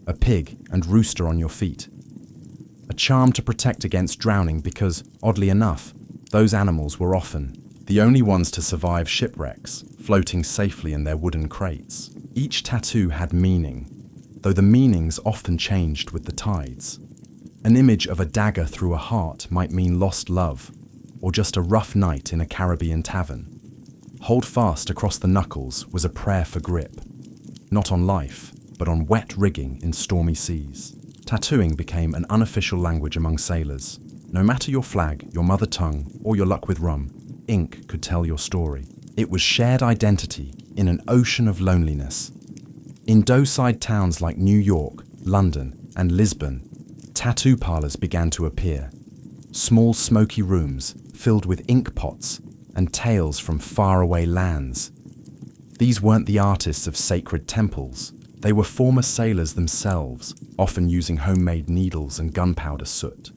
A pig and rooster on your feet. A charm to protect against drowning because, oddly enough, those animals were often the only ones to survive shipwrecks, floating safely in their wooden crates. Each tattoo had meaning, though the meanings often changed with the tides. An image of a dagger through a heart might mean lost love, or just a rough night in a Caribbean tavern. Hold fast across the knuckles was a prayer for grip, not on life, but on wet rigging in stormy seas. Tattooing became an unofficial language among sailors. No matter your flag, your mother tongue, or your luck with rum, ink could tell your story. It was shared identity in an ocean of loneliness. In doeside towns like New York, London, and Lisbon, tattoo parlors began to appear. Small smoky rooms filled with ink pots and tales from faraway lands. These weren't the artists of sacred temples. They were former sailors themselves, often using homemade needles and gunpowder soot.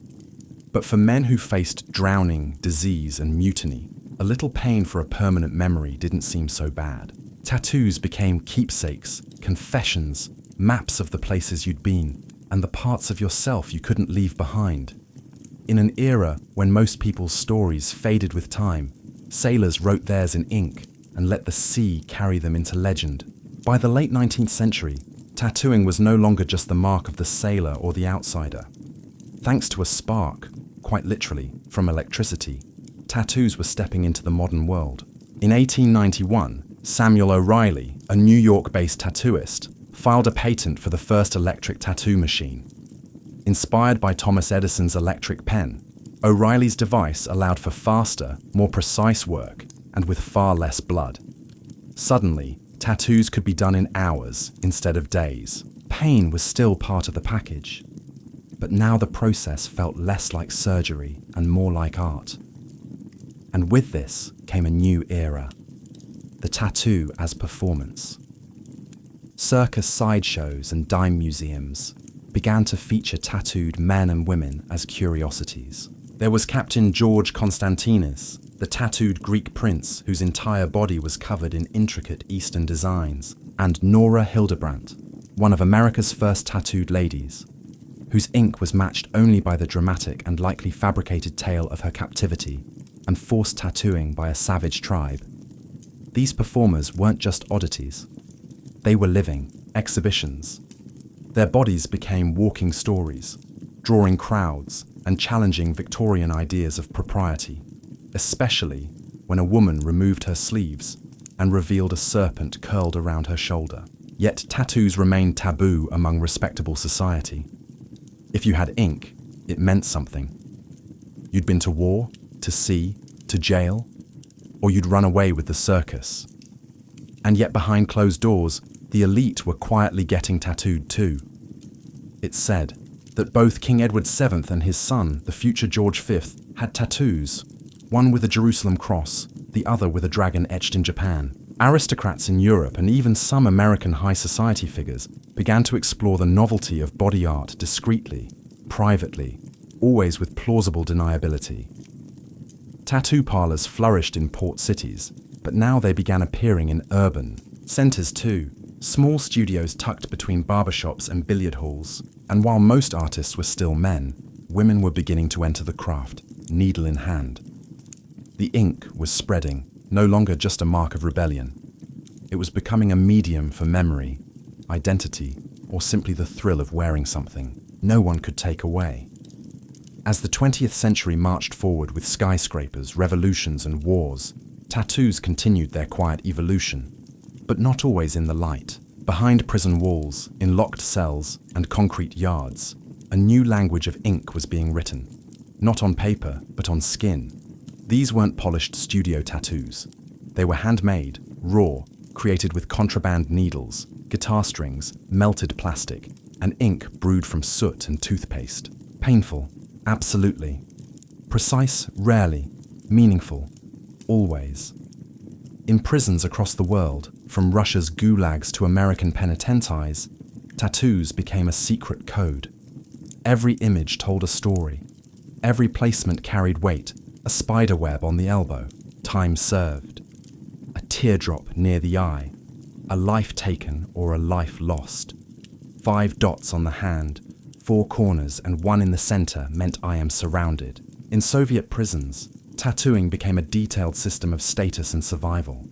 But for men who faced drowning, disease, and mutiny, a little pain for a permanent memory didn't seem so bad. Tattoos became keepsakes, confessions, maps of the places you'd been, and the parts of yourself you couldn't leave behind. In an era when most people's stories faded with time, sailors wrote theirs in ink and let the sea carry them into legend. By the late 19th century, tattooing was no longer just the mark of the sailor or the outsider. Thanks to a spark, quite literally, from electricity, tattoos were stepping into the modern world. In 1891, Samuel O'Reilly, a New York-based tattooist, filed a patent for the first electric tattoo machine. Inspired by Thomas Edison's electric pen, O'Reilly's device allowed for faster, more precise work, and with far less blood. Suddenly, tattoos could be done in hours instead of days. Pain was still part of the package, but now the process felt less like surgery and more like art. And with this came a new era, the tattoo as performance. Circus sideshows and dime museums began to feature tattooed men and women as curiosities. There was Captain George Constantinos, the tattooed Greek prince whose entire body was covered in intricate Eastern designs, and Nora Hildebrandt, one of America's first tattooed ladies, whose ink was matched only by the dramatic and likely fabricated tale of her captivity and forced tattooing by a savage tribe. These performers weren't just oddities. They were living exhibitions. Their bodies became walking stories, drawing crowds and challenging Victorian ideas of propriety, especially when a woman removed her sleeves, and revealed a serpent curled around her shoulder. Yet tattoos remained taboo among respectable society. If you had ink, it meant something. You'd been to war, to sea, to jail, or you'd run away with the circus. And yet behind closed doors, the elite were quietly getting tattooed too. It's said that both King Edward VII and his son, the future George V, had tattoos, one with a Jerusalem cross, the other with a dragon etched in Japan. Aristocrats in Europe and even some American high society figures began to explore the novelty of body art discreetly, privately, always with plausible deniability. Tattoo parlors flourished in port cities, but now they began appearing in urban centers too, small studios tucked between barbershops and billiard halls. And while most artists were still men, women were beginning to enter the craft, needle in hand. The ink was spreading, no longer just a mark of rebellion. It was becoming a medium for memory, identity, or simply the thrill of wearing something no one could take away. As the 20th century marched forward with skyscrapers, revolutions, and wars, tattoos continued their quiet evolution, but not always in the light. Behind prison walls, in locked cells, and concrete yards, a new language of ink was being written, not on paper, but on skin. These weren't polished studio tattoos. They were handmade, raw, created with contraband needles, guitar strings, melted plastic, and ink brewed from soot and toothpaste. Painful, absolutely. Precise, rarely. Meaningful, always. In prisons across the world, from Russia's gulags to American penitentiaries, tattoos became a secret code. Every image told a story. Every placement carried weight. A spider web on the elbow, time served. A teardrop near the eye, a life taken or a life lost. 5 dots on the hand, 4 corners and 1 in the center meant I am surrounded. In Soviet prisons, tattooing became a detailed system of status and survival.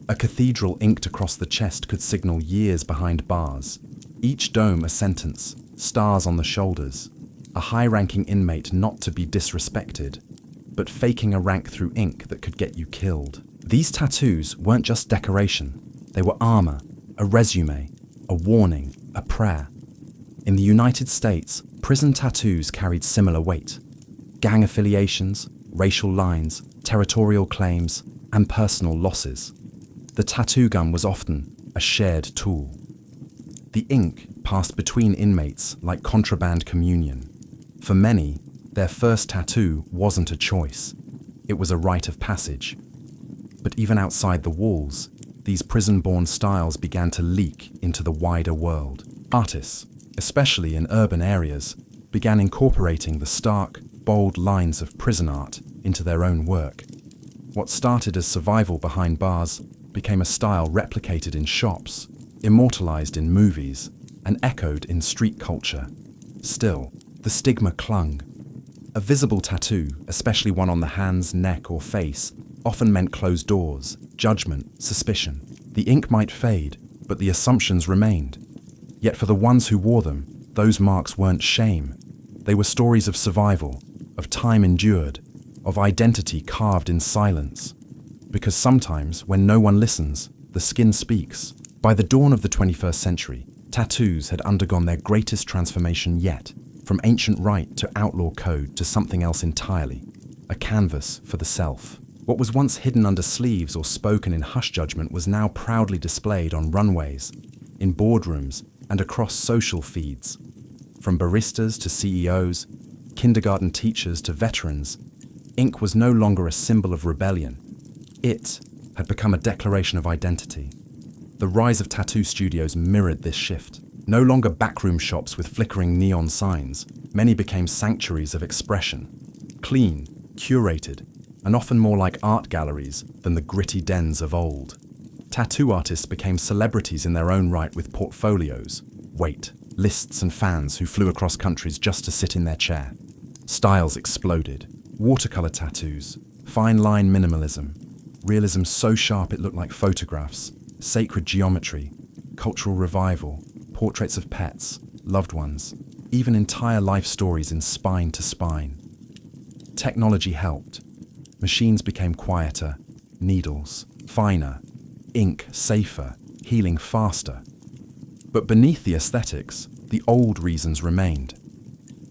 A cathedral inked across the chest could signal years behind bars. Each dome a sentence, stars on the shoulders. A high-ranking inmate not to be disrespected, but faking a rank through ink that could get you killed. These tattoos weren't just decoration. They were armor, a resume, a warning, a prayer. In the United States, prison tattoos carried similar weight. Gang affiliations, racial lines, territorial claims, and personal losses. The tattoo gun was often a shared tool. The ink passed between inmates like contraband communion. For many, their first tattoo wasn't a choice. It was a rite of passage. But even outside the walls, these prison-born styles began to leak into the wider world. Artists, especially in urban areas, began incorporating the stark, bold lines of prison art into their own work. What started as survival behind bars became a style replicated in shops, immortalized in movies, and echoed in street culture. Still, the stigma clung. A visible tattoo, especially one on the hands, neck, or face, often meant closed doors, judgment, suspicion. The ink might fade, but the assumptions remained. Yet for the ones who wore them, those marks weren't shame. They were stories of survival, of time endured, of identity carved in silence. Because sometimes, when no one listens, the skin speaks. By the dawn of the 21st century, tattoos had undergone their greatest transformation yet. From ancient rite to outlaw code to something else entirely, a canvas for the self. What was once hidden under sleeves or spoken in hush judgment was now proudly displayed on runways, in boardrooms, and across social feeds. From baristas to CEOs, kindergarten teachers to veterans, ink was no longer a symbol of rebellion. It had become a declaration of identity. The rise of tattoo studios mirrored this shift. No longer backroom shops with flickering neon signs, many became sanctuaries of expression. Clean, curated, and often more like art galleries than the gritty dens of old. Tattoo artists became celebrities in their own right with portfolios, weight, lists and fans who flew across countries just to sit in their chair. Styles exploded. Watercolor tattoos, fine line minimalism, realism so sharp it looked like photographs, sacred geometry, cultural revival, portraits of pets, loved ones, even entire life stories in spine to spine. Technology helped. Machines became quieter, needles, finer. ink safer, healing faster. But beneath the aesthetics, the old reasons remained.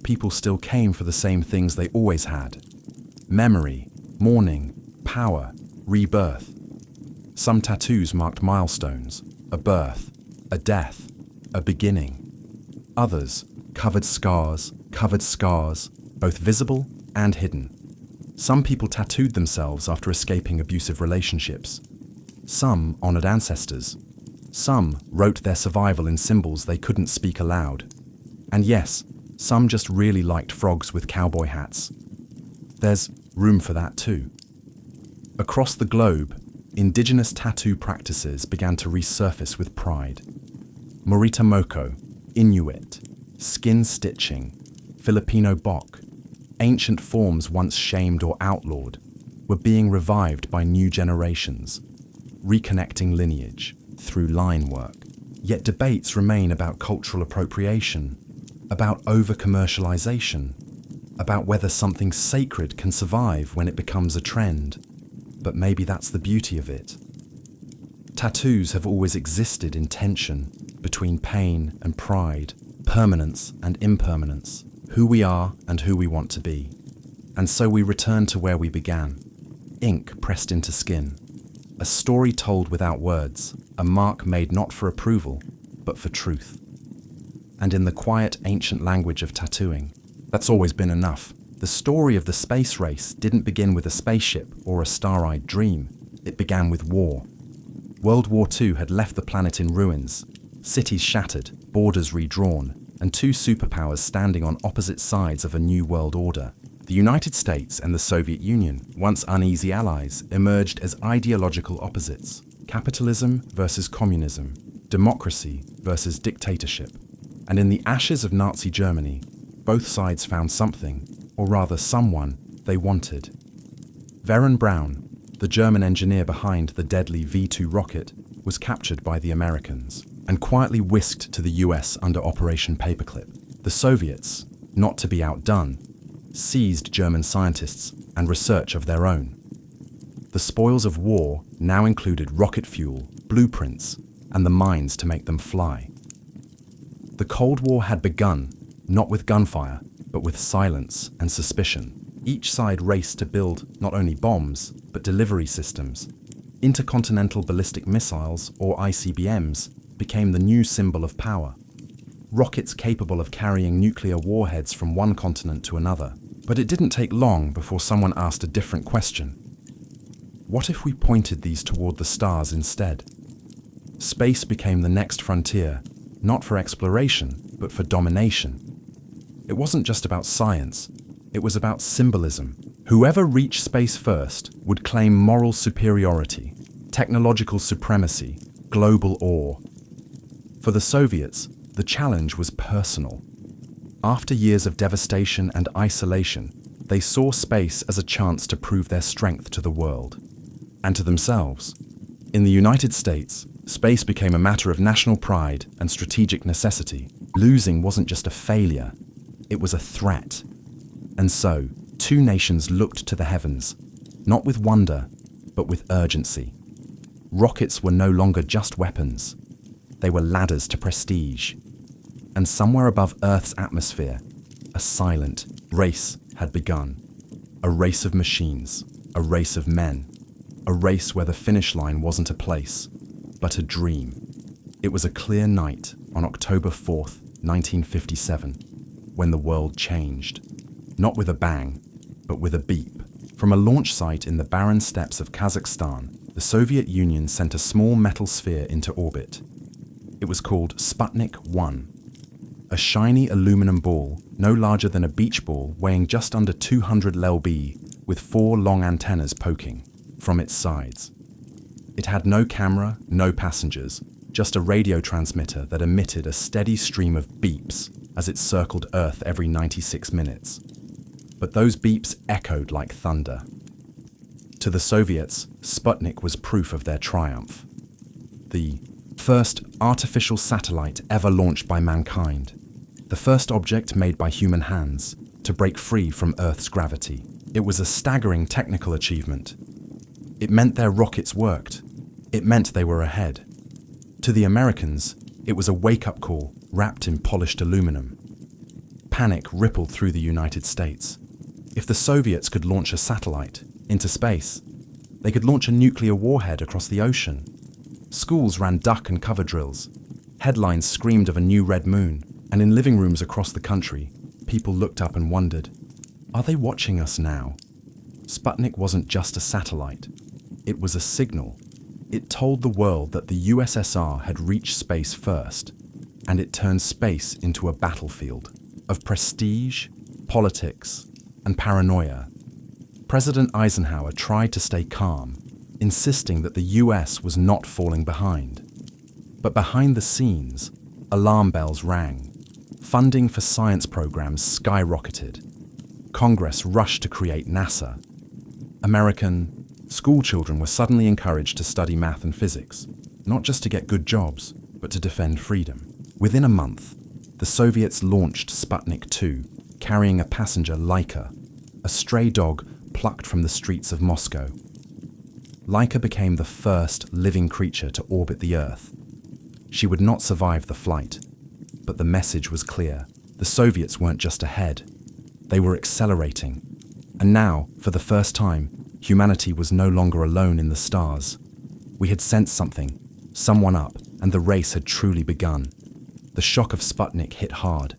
People still came for the same things they always had: memory, mourning, power, rebirth. Some tattoos marked milestones: a birth, a death, a beginning. Others covered scars, both visible and hidden. Some people tattooed themselves after escaping abusive relationships. Some honored ancestors. Some wrote their survival in symbols they couldn't speak aloud. And yes, some just really liked frogs with cowboy hats. There's room for that too. Across the globe, indigenous tattoo practices began to resurface with pride. Morita Moko, Inuit, skin stitching, Filipino bok, ancient forms once shamed or outlawed, were being revived by new generations, reconnecting lineage through line work. Yet debates remain about cultural appropriation, about over-commercialization, about whether something sacred can survive when it becomes a trend. But maybe that's the beauty of it. Tattoos have always existed in tension between pain and pride, permanence and impermanence, who we are and who we want to be. And so we return to where we began. Ink pressed into skin. A story told without words, a mark made not for approval, but for truth. And in the quiet ancient language of tattooing, that's always been enough. The story of the space race didn't begin with a spaceship or a star-eyed dream. It began with war. World War II had left the planet in ruins, cities shattered, borders redrawn, and two superpowers standing on opposite sides of a new world order. The United States and the Soviet Union, once uneasy allies, emerged as ideological opposites: capitalism versus communism, democracy versus dictatorship. And in the ashes of Nazi Germany, both sides found something, or rather someone, they wanted. Veron Braun, the German engineer behind the deadly V-2 rocket, was captured by the Americans and quietly whisked to the US under Operation Paperclip. The Soviets, not to be outdone, seized German scientists and research of their own. The spoils of war now included rocket fuel, blueprints, and the mines to make them fly. The Cold War had begun, not with gunfire, but with silence and suspicion. Each side raced to build not only bombs, but delivery systems. Intercontinental ballistic missiles, or ICBMs, became the new symbol of power. Rockets capable of carrying nuclear warheads from one continent to another. But it didn't take long before someone asked a different question. What if we pointed these toward the stars instead? Space became the next frontier, not for exploration, but for domination. It wasn't just about science, it was about symbolism. Whoever reached space first would claim moral superiority, technological supremacy, global awe. For the Soviets, the challenge was personal. After years of devastation and isolation, they saw space as a chance to prove their strength to the world and to themselves. In the United States, space became a matter of national pride and strategic necessity. Losing wasn't just a failure, it was a threat. And so, two nations looked to the heavens, not with wonder, but with urgency. Rockets were no longer just weapons. They were ladders to prestige. And somewhere above Earth's atmosphere, a silent race had begun. A race of machines, a race of men, a race where the finish line wasn't a place, but a dream. It was a clear night on October 4th, 1957, when the world changed. Not with a bang, but with a beep. From a launch site in the barren steppes of Kazakhstan, the Soviet Union sent a small metal sphere into orbit. It was called Sputnik 1. A shiny aluminum ball, no larger than a beach ball, weighing just under 200 lb, with 4 long antennas poking from its sides. It had no camera, no passengers, just a radio transmitter that emitted a steady stream of beeps as it circled Earth every 96 minutes. But those beeps echoed like thunder. To the Soviets, Sputnik was proof of their triumph. The first artificial satellite ever launched by mankind. The first object made by human hands to break free from Earth's gravity. It was a staggering technical achievement. It meant their rockets worked. It meant they were ahead. To the Americans, it was a wake-up call wrapped in polished aluminum. Panic rippled through the United States. If the Soviets could launch a satellite into space, they could launch a nuclear warhead across the ocean. Schools ran duck and cover drills. Headlines screamed of a new red moon, and in living rooms across the country, people looked up and wondered, are they watching us now? Sputnik wasn't just a satellite. It was a signal. It told the world that the USSR had reached space first, and it turned space into a battlefield of prestige, politics, and paranoia. President Eisenhower tried to stay calm, insisting that the US was not falling behind. But behind the scenes, alarm bells rang. Funding for science programs skyrocketed. Congress rushed to create NASA. American schoolchildren were suddenly encouraged to study math and physics, not just to get good jobs, but to defend freedom. Within a month, the Soviets launched Sputnik 2, carrying a passenger Laika, a stray dog plucked from the streets of Moscow. Laika became the first living creature to orbit the Earth. She would not survive the flight, but the message was clear. The Soviets weren't just ahead, they were accelerating. And now, for the first time, humanity was no longer alone in the stars. We had sensed something, someone up, and the race had truly begun. The shock of Sputnik hit hard.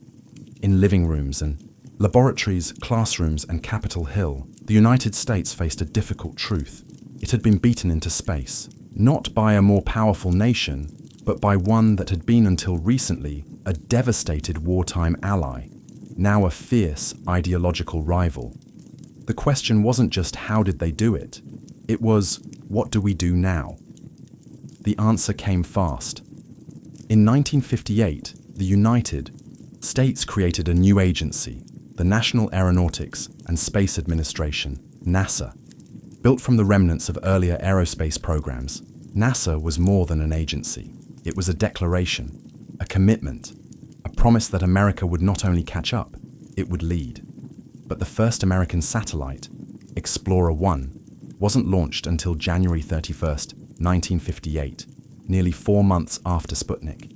In living rooms and laboratories, classrooms, and Capitol Hill, the United States faced a difficult truth. It had been beaten into space, not by a more powerful nation, but by one that had been until recently a devastated wartime ally, now a fierce ideological rival. The question wasn't just how did they do it, it was what do we do now? The answer came fast. In 1958, the United States created a new agency, the National Aeronautics and Space Administration, NASA. Built from the remnants of earlier aerospace programs, NASA was more than an agency. It was a declaration, a commitment, a promise that America would not only catch up, it would lead. But the first American satellite, Explorer 1, wasn't launched until January 31st, 1958, nearly 4 months after Sputnik.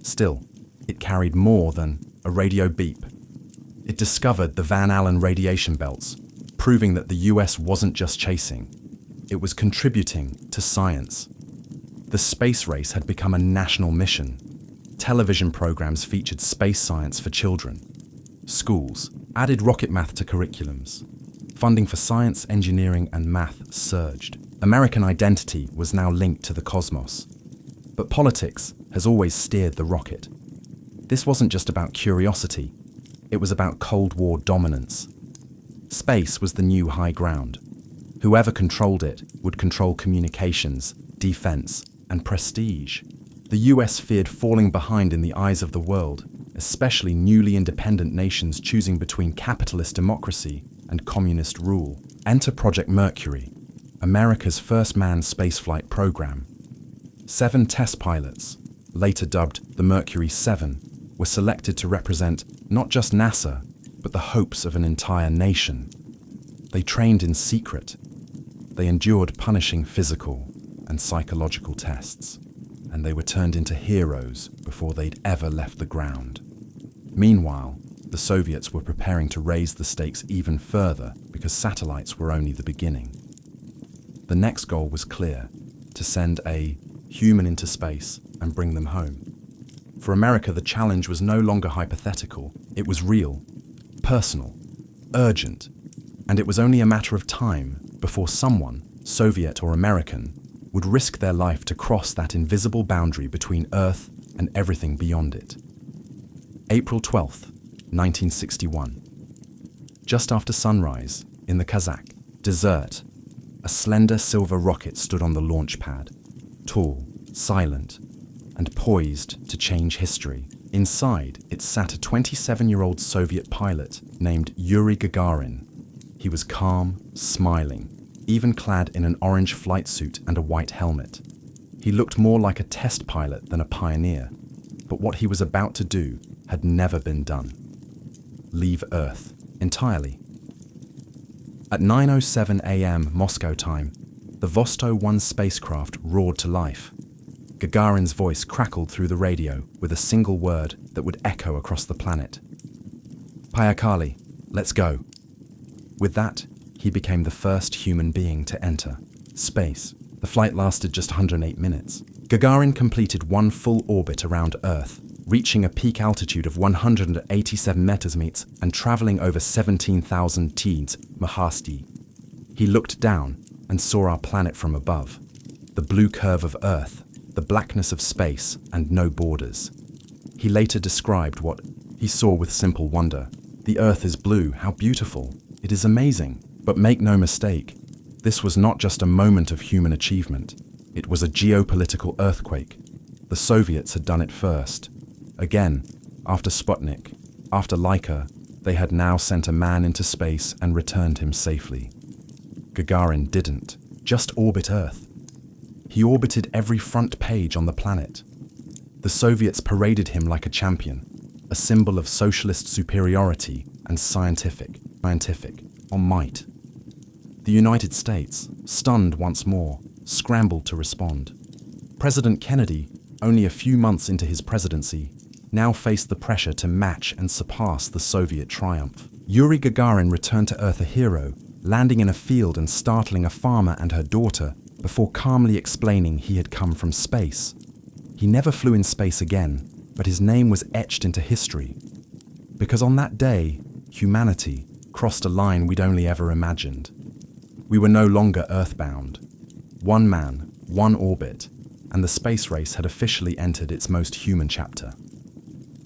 Still, it carried more than a radio beep. It discovered the Van Allen radiation belts, proving that the US wasn't just chasing, it was contributing to science. The space race had become a national mission. Television programs featured space science for children. Schools added rocket math to curriculums. Funding for science, engineering, and math surged. American identity was now linked to the cosmos. But politics has always steered the rocket. This wasn't just about curiosity, it was about Cold War dominance. Space was the new high ground. Whoever controlled it would control communications, defense, and prestige. The US feared falling behind in the eyes of the world, especially newly independent nations choosing between capitalist democracy and communist rule. Enter Project Mercury, America's first manned spaceflight program. 7 test pilots, later dubbed the Mercury 7, were selected to represent not just NASA, but the hopes of an entire nation. They trained in secret. They endured punishing physical and psychological tests, and they were turned into heroes before they'd ever left the ground. Meanwhile, the Soviets were preparing to raise the stakes even further because satellites were only the beginning. The next goal was clear: to send a human into space and bring them home. For America, the challenge was no longer hypothetical. It was real, personal, urgent, and it was only a matter of time before someone, Soviet or American, would risk their life to cross that invisible boundary between Earth and everything beyond it. April 12th, 1961. Just after sunrise, in the Kazakh desert, a slender silver rocket stood on the launch pad, tall, silent, and poised to change history. Inside, it sat a 27-year-old Soviet pilot named Yuri Gagarin. He was calm, smiling, even clad in an orange flight suit and a white helmet. He looked more like a test pilot than a pioneer, but what he was about to do had never been done. Leave Earth entirely. At 9:07 a.m. Moscow time, the Vostok 1 spacecraft roared to life. Gagarin's voice crackled through the radio with a single word that would echo across the planet. Payakali, let's go. With that, he became the first human being to enter space. The flight lasted just 108 minutes. Gagarin completed one full orbit around Earth, reaching a peak altitude of 187 meters and traveling over 17,000 teens Mahasti. He looked down and saw our planet from above. The blue curve of Earth, the blackness of space, and no borders. He later described what he saw with simple wonder. The Earth is blue, how beautiful. It is amazing. But make no mistake, this was not just a moment of human achievement. It was a geopolitical earthquake. The Soviets had done it first. Again, after Sputnik, after Laika, they had now sent a man into space and returned him safely. Gagarin didn't just orbit Earth. He orbited every front page on the planet. The Soviets paraded him like a champion, a symbol of socialist superiority and scientific on might. The United States, stunned once more, scrambled to respond. President Kennedy, only a few months into his presidency, now faced the pressure to match and surpass the Soviet triumph. Yuri Gagarin returned to Earth a hero, landing in a field and startling a farmer and her daughter before calmly explaining he had come from space. He never flew in space again, but his name was etched into history. Because on that day, humanity crossed a line we'd only ever imagined. We were no longer earthbound. One man, one orbit, and the space race had officially entered its most human chapter.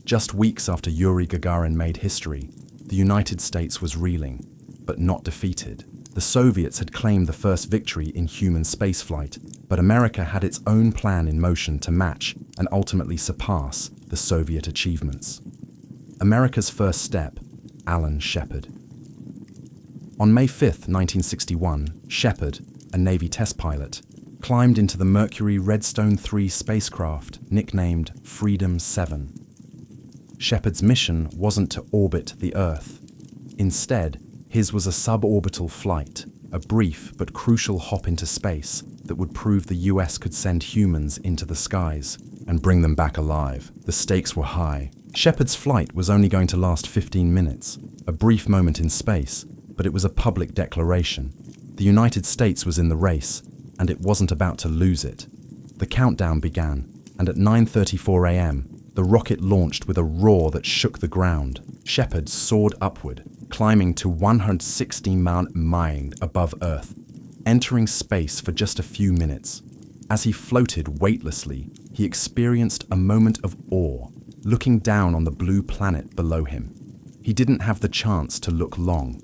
Just weeks after Yuri Gagarin made history, the United States was reeling, but not defeated. The Soviets had claimed the first victory in human spaceflight, but America had its own plan in motion to match and ultimately surpass the Soviet achievements. America's first step, Alan Shepard. On May 5, 1961, Shepard, a Navy test pilot, climbed into the Mercury Redstone 3 spacecraft, nicknamed Freedom 7. Shepard's mission wasn't to orbit the Earth. Instead, his was a suborbital flight, a brief but crucial hop into space that would prove the US could send humans into the skies and bring them back alive. The stakes were high. Shepard's flight was only going to last 15 minutes, a brief moment in space, but it was a public declaration. The United States was in the race, and it wasn't about to lose it. The countdown began, and at 9:34 a.m., the rocket launched with a roar that shook the ground. Shepard soared upward, climbing to 160 miles above Earth, entering space for just a few minutes. As he floated weightlessly, he experienced a moment of awe, looking down on the blue planet below him. He didn't have the chance to look long.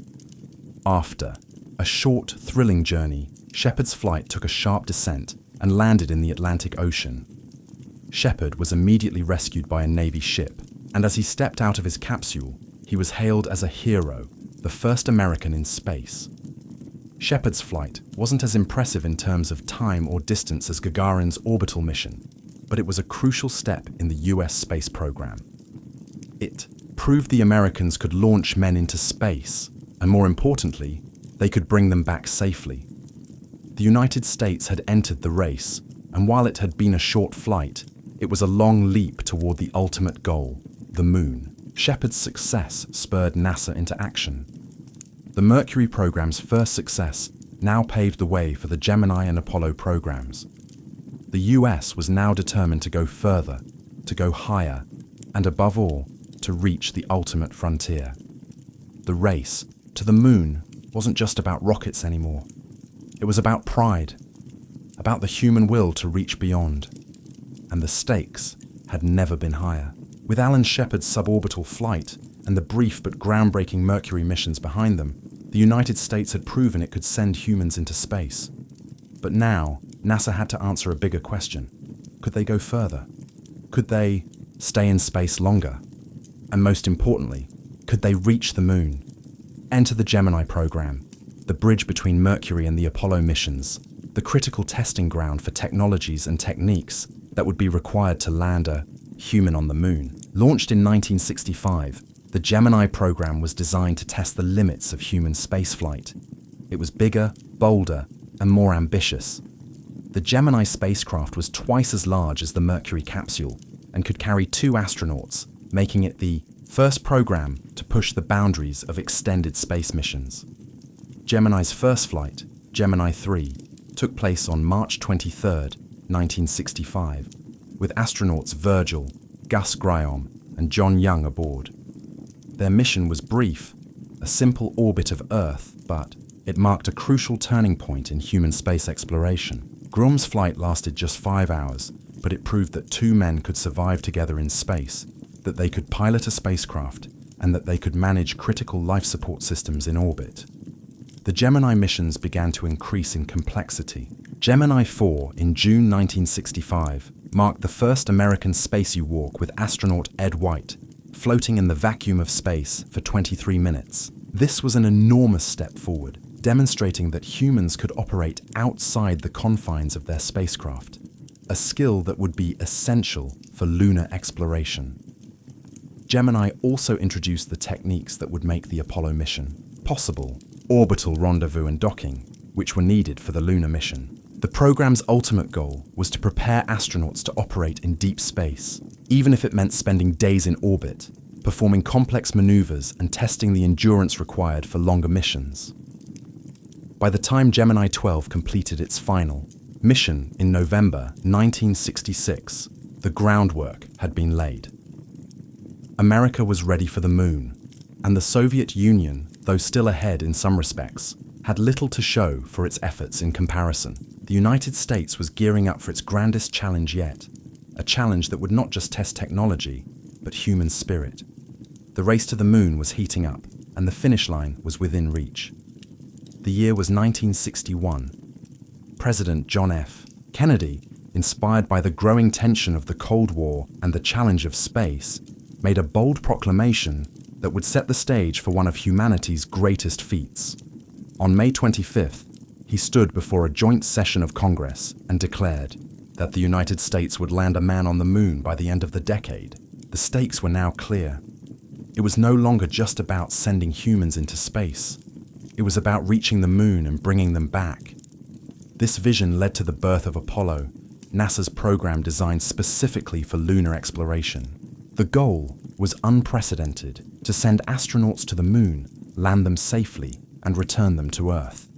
After a short, thrilling journey, Shepard's flight took a sharp descent and landed in the Atlantic Ocean. Shepard was immediately rescued by a Navy ship, and as he stepped out of his capsule, he was hailed as a hero, the first American in space. Shepard's flight wasn't as impressive in terms of time or distance as Gagarin's orbital mission, but it was a crucial step in the US space program. It proved the Americans could launch men into space, and more importantly, they could bring them back safely. The United States had entered the race, and while it had been a short flight, it was a long leap toward the ultimate goal, the moon. Shepard's success spurred NASA into action. The Mercury program's first success now paved the way for the Gemini and Apollo programs. The US was now determined to go further, to go higher, and above all, to reach the ultimate frontier. The race to the moon wasn't just about rockets anymore. It was about pride, about the human will to reach beyond. And the stakes had never been higher. With Alan Shepard's suborbital flight and the brief but groundbreaking Mercury missions behind them, the United States had proven it could send humans into space. But now, NASA had to answer a bigger question. Could they go further? Could they stay in space longer? And most importantly, could they reach the moon? Enter the Gemini program, the bridge between Mercury and the Apollo missions, the critical testing ground for technologies and techniques that would be required to land a human on the moon. Launched in 1965, the Gemini program was designed to test the limits of human spaceflight. It was bigger, bolder, and more ambitious. The Gemini spacecraft was twice as large as the Mercury capsule and could carry 2 astronauts, making it the first program to push the boundaries of extended space missions. Gemini's first flight, Gemini 3, took place on March 23, 1965, with astronauts Virgil, Gus Granum, and John Young aboard. Their mission was brief, a simple orbit of Earth, but it marked a crucial turning point in human space exploration. Granum's flight lasted just 5 hours, but it proved that 2 men could survive together in space, that they could pilot a spacecraft, and that they could manage critical life support systems in orbit. The Gemini missions began to increase in complexity. Gemini 4 in June 1965 marked the first American spacey walk with astronaut Ed White, floating in the vacuum of space for 23 minutes. This was an enormous step forward, demonstrating that humans could operate outside the confines of their spacecraft, a skill that would be essential for lunar exploration. Gemini also introduced the techniques that would make the Apollo mission possible: orbital rendezvous and docking, which were needed for the lunar mission. The program's ultimate goal was to prepare astronauts to operate in deep space, even if it meant spending days in orbit, performing complex maneuvers and testing the endurance required for longer missions. By the time Gemini 12 completed its final mission in November 1966, the groundwork had been laid. America was ready for the moon, and the Soviet Union, though still ahead in some respects, had little to show for its efforts in comparison. The United States was gearing up for its grandest challenge yet, a challenge that would not just test technology, but human spirit. The race to the moon was heating up, and the finish line was within reach. The year was 1961. President John F. Kennedy, inspired by the growing tension of the Cold War and the challenge of space, made a bold proclamation that would set the stage for one of humanity's greatest feats. On May 25th, he stood before a joint session of Congress and declared that the United States would land a man on the moon by the end of the decade. The stakes were now clear. It was no longer just about sending humans into space. It was about reaching the moon and bringing them back. This vision led to the birth of Apollo, NASA's program designed specifically for lunar exploration. The goal was unprecedented: to send astronauts to the moon, land them safely, and return them to Earth.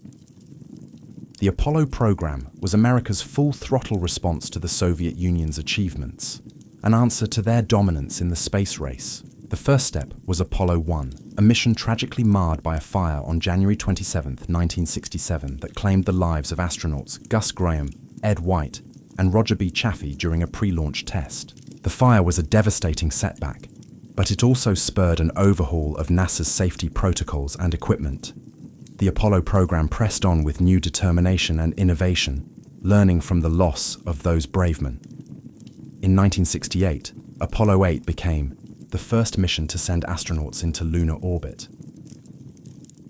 The Apollo program was America's full-throttle response to the Soviet Union's achievements, an answer to their dominance in the space race. The first step was Apollo 1, a mission tragically marred by a fire on January 27, 1967, that claimed the lives of astronauts Gus Granum, Ed White, and Roger B. Chaffee during a pre-launch test. The fire was a devastating setback, but it also spurred an overhaul of NASA's safety protocols and equipment. The Apollo program pressed on with new determination and innovation, learning from the loss of those brave men. In 1968, Apollo 8 became the first mission to send astronauts into lunar orbit.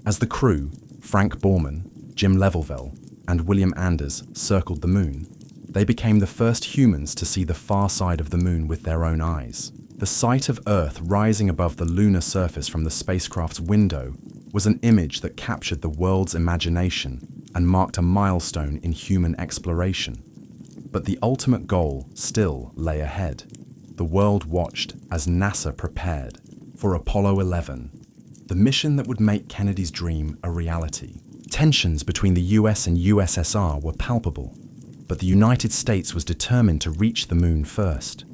As the crew, Frank Borman, Jim Lovell, and William Anders, circled the moon, they became the first humans to see the far side of the moon with their own eyes. The sight of Earth rising above the lunar surface from the spacecraft's window was an image that captured the world's imagination and marked a milestone in human exploration. But the ultimate goal still lay ahead. The world watched as NASA prepared for Apollo 11, the mission that would make Kennedy's dream a reality. Tensions between the US and USSR were palpable, but the United States was determined to reach the moon first.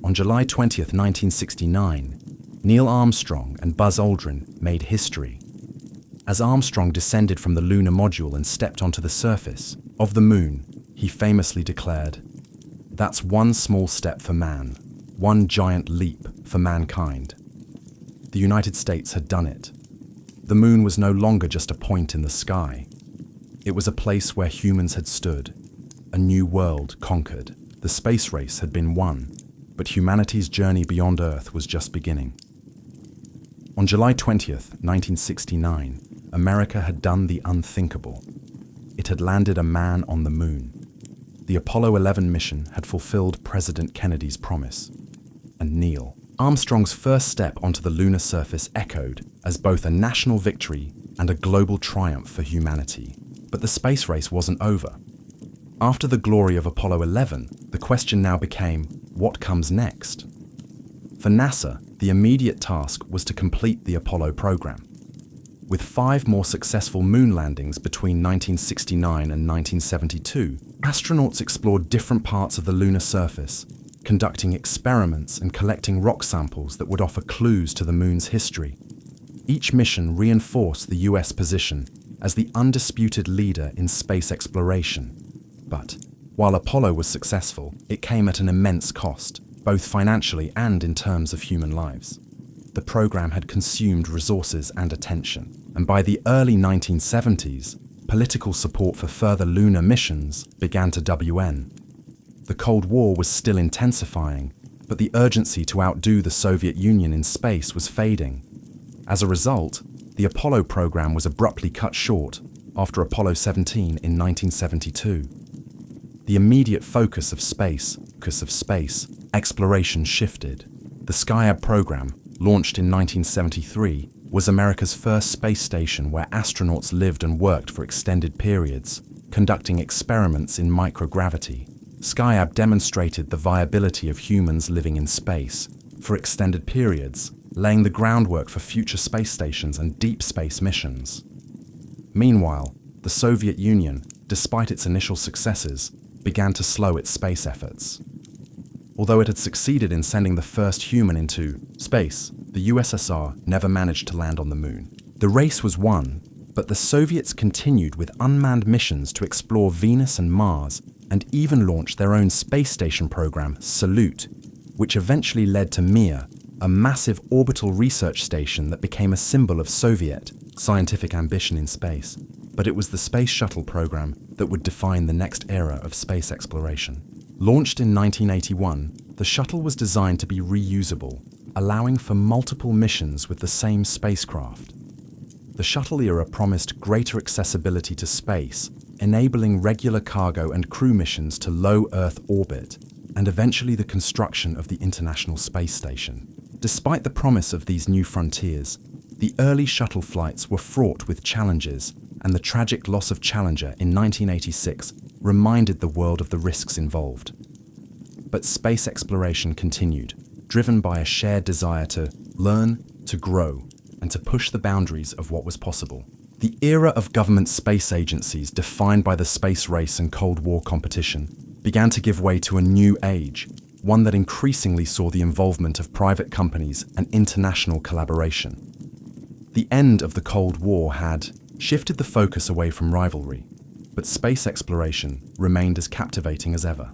On July 20, 1969, Neil Armstrong and Buzz Aldrin made history. As Armstrong descended from the lunar module and stepped onto the surface of the moon, he famously declared, "That's one small step for man, one giant leap for mankind." The United States had done it. The moon was no longer just a point in the sky. It was a place where humans had stood, a new world conquered. The space race had been won, but humanity's journey beyond Earth was just beginning. On July 20th, 1969, America had done the unthinkable. It had landed a man on the moon. The Apollo 11 mission had fulfilled President Kennedy's promise. And Neil Armstrong's first step onto the lunar surface echoed as both a national victory and a global triumph for humanity. But the space race wasn't over. After the glory of Apollo 11, the question now became, what comes next? For NASA, the immediate task was to complete the Apollo program. With 5 more successful moon landings between 1969 and 1972, astronauts explored different parts of the lunar surface, conducting experiments and collecting rock samples that would offer clues to the moon's history. Each mission reinforced the US position as the undisputed leader in space exploration. But while Apollo was successful, it came at an immense cost, both financially and in terms of human lives. The program had consumed resources and attention, and by the early 1970s, political support for further lunar missions began to wane. The Cold War was still intensifying, but the urgency to outdo the Soviet Union in space was fading. As a result, the Apollo program was abruptly cut short after Apollo 17 in 1972. The immediate focus of space exploration shifted. The Skyab program, launched in 1973, was America's first space station where astronauts lived and worked for extended periods, conducting experiments in microgravity. Skyab demonstrated the viability of humans living in space for extended periods, laying the groundwork for future space stations and deep space missions. Meanwhile, the Soviet Union, despite its initial successes, began to slow its space efforts. Although it had succeeded in sending the first human into space, the USSR never managed to land on the moon. The race was won, but the Soviets continued with unmanned missions to explore Venus and Mars, and even launched their own space station program, Salyut, which eventually led to Mir, a massive orbital research station that became a symbol of Soviet scientific ambition in space. But it was the Space Shuttle program that would define the next era of space exploration. Launched in 1981, the shuttle was designed to be reusable, allowing for multiple missions with the same spacecraft. The shuttle era promised greater accessibility to space, enabling regular cargo and crew missions to low Earth orbit, and eventually the construction of the International Space Station. Despite the promise of these new frontiers, the early shuttle flights were fraught with challenges, and the tragic loss of Challenger in 1986 reminded the world of the risks involved. But space exploration continued, driven by a shared desire to learn, to grow, and to push the boundaries of what was possible. The era of government space agencies defined by the space race and Cold War competition began to give way to a new age, one that increasingly saw the involvement of private companies and international collaboration. The end of the Cold War had shifted the focus away from rivalry, but space exploration remained as captivating as ever.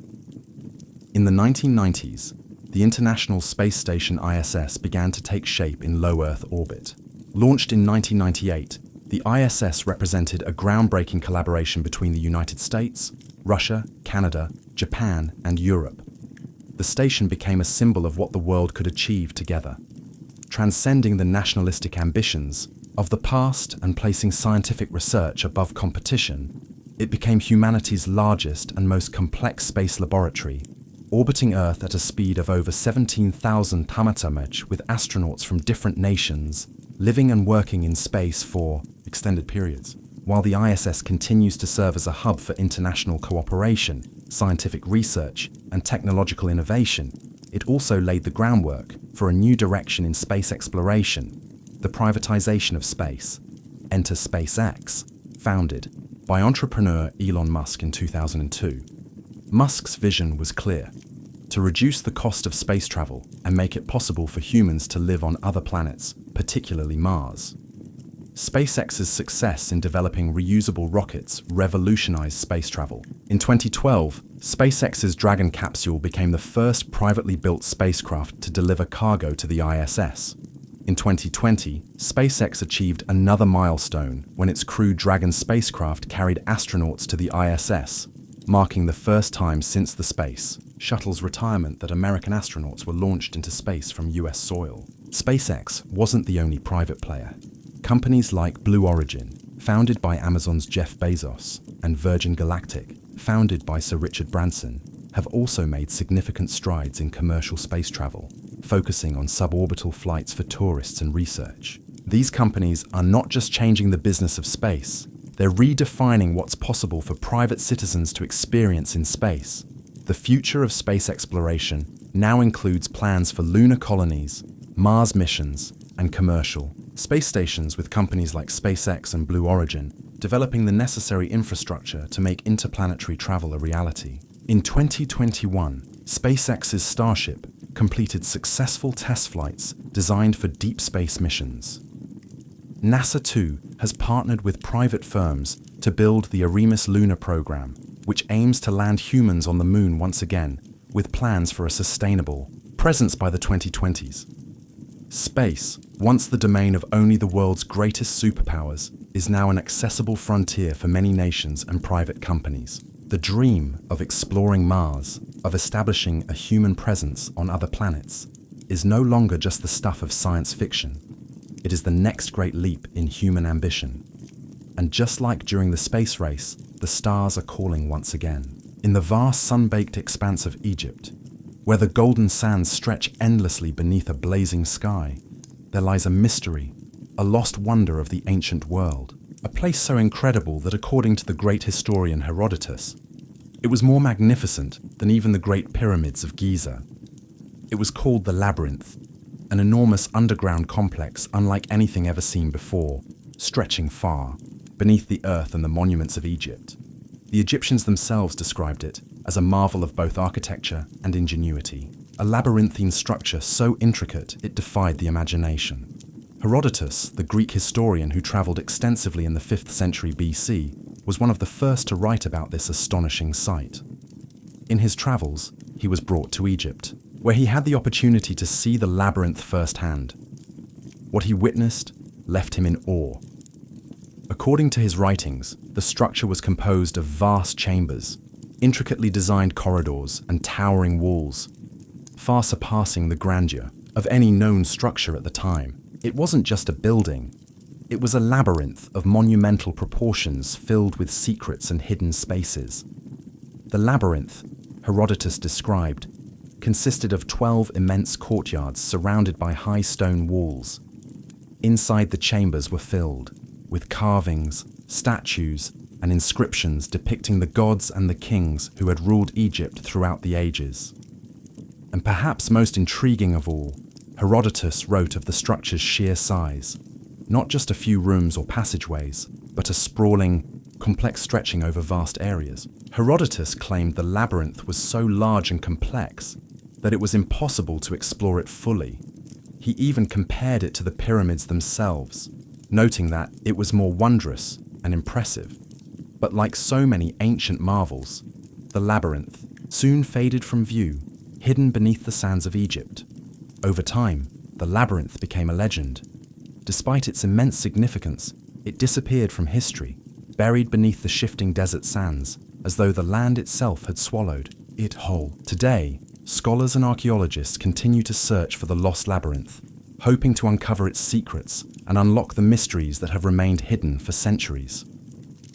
In the 1990s, the International Space Station ISS began to take shape in low Earth orbit. Launched in 1998, the ISS represented a groundbreaking collaboration between the United States, Russia, Canada, Japan, and Europe. The station became a symbol of what the world could achieve together, transcending the nationalistic ambitions of the past and placing scientific research above competition. It became humanity's largest and most complex space laboratory, orbiting Earth at a speed of over 17,000 km with astronauts from different nations, living and working in space for extended periods. While the ISS continues to serve as a hub for international cooperation, scientific research, and technological innovation, it also laid the groundwork for a new direction in space exploration, the privatization of space. Enter SpaceX, founded by entrepreneur Elon Musk in 2002. Musk's vision was clear: to reduce the cost of space travel and make it possible for humans to live on other planets, particularly Mars. SpaceX's success in developing reusable rockets revolutionized space travel. In 2012, SpaceX's Dragon capsule became the first privately built spacecraft to deliver cargo to the ISS. In 2020, SpaceX achieved another milestone when its Crew Dragon spacecraft carried astronauts to the ISS, marking the first time since the Space Shuttle's retirement that American astronauts were launched into space from US soil. SpaceX wasn't the only private player. Companies like Blue Origin, founded by Amazon's Jeff Bezos, and Virgin Galactic, founded by Sir Richard Branson, have also made significant strides in commercial space travel, focusing on suborbital flights for tourists and research. These companies are not just changing the business of space, They're redefining what's possible for private citizens to experience in space. The future of space exploration now includes plans for lunar colonies, Mars missions, and commercial space stations, with companies like SpaceX and Blue Origin developing the necessary infrastructure to make interplanetary travel a reality. In 2021, SpaceX's Starship completed successful test flights designed for deep space missions. NASA, too, has partnered with private firms to build the Artemis lunar program, which aims to land humans on the moon once again, with plans for a sustainable presence by the 2020s. Space, once the domain of only the world's greatest superpowers, is now an accessible frontier for many nations and private companies. The dream of exploring Mars, of establishing a human presence on other planets, is no longer just the stuff of science fiction. It is the next great leap in human ambition. And just like during the space race, the stars are calling once again. In the vast sun-baked expanse of Egypt, where the golden sands stretch endlessly beneath a blazing sky, there lies a mystery, a lost wonder of the ancient world. A place so incredible that, according to the great historian Herodotus, it was more magnificent than even the great pyramids of Giza. It was called the Labyrinth, an enormous underground complex unlike anything ever seen before, stretching far beneath the earth and the monuments of Egypt. The Egyptians themselves described it as a marvel of both architecture and ingenuity, a labyrinthine structure so intricate it defied the imagination. Herodotus, the Greek historian who traveled extensively in the 5th century BC, was one of the first to write about this astonishing sight. In his travels, he was brought to Egypt, where he had the opportunity to see the labyrinth firsthand. What he witnessed left him in awe. According to his writings, the structure was composed of vast chambers, intricately designed corridors, and towering walls, far surpassing the grandeur of any known structure at the time. It wasn't just a building. It was a labyrinth of monumental proportions filled with secrets and hidden spaces. The labyrinth, Herodotus described, consisted of 12 immense courtyards surrounded by high stone walls. Inside the chambers were filled with carvings, statues, and inscriptions depicting the gods and the kings who had ruled Egypt throughout the ages. And perhaps most intriguing of all, Herodotus wrote of the structure's sheer size, not just a few rooms or passageways, but a sprawling, complex stretching over vast areas. Herodotus claimed the labyrinth was so large and complex that it was impossible to explore it fully. He even compared it to the pyramids themselves, noting that it was more wondrous and impressive. But like so many ancient marvels, the labyrinth soon faded from view, hidden beneath the sands of Egypt. Over time, the labyrinth became a legend. Despite its immense significance, it disappeared from history, buried beneath the shifting desert sands, as though the land itself had swallowed it whole. Today, scholars and archaeologists continue to search for the lost labyrinth, hoping to uncover its secrets and unlock the mysteries that have remained hidden for centuries.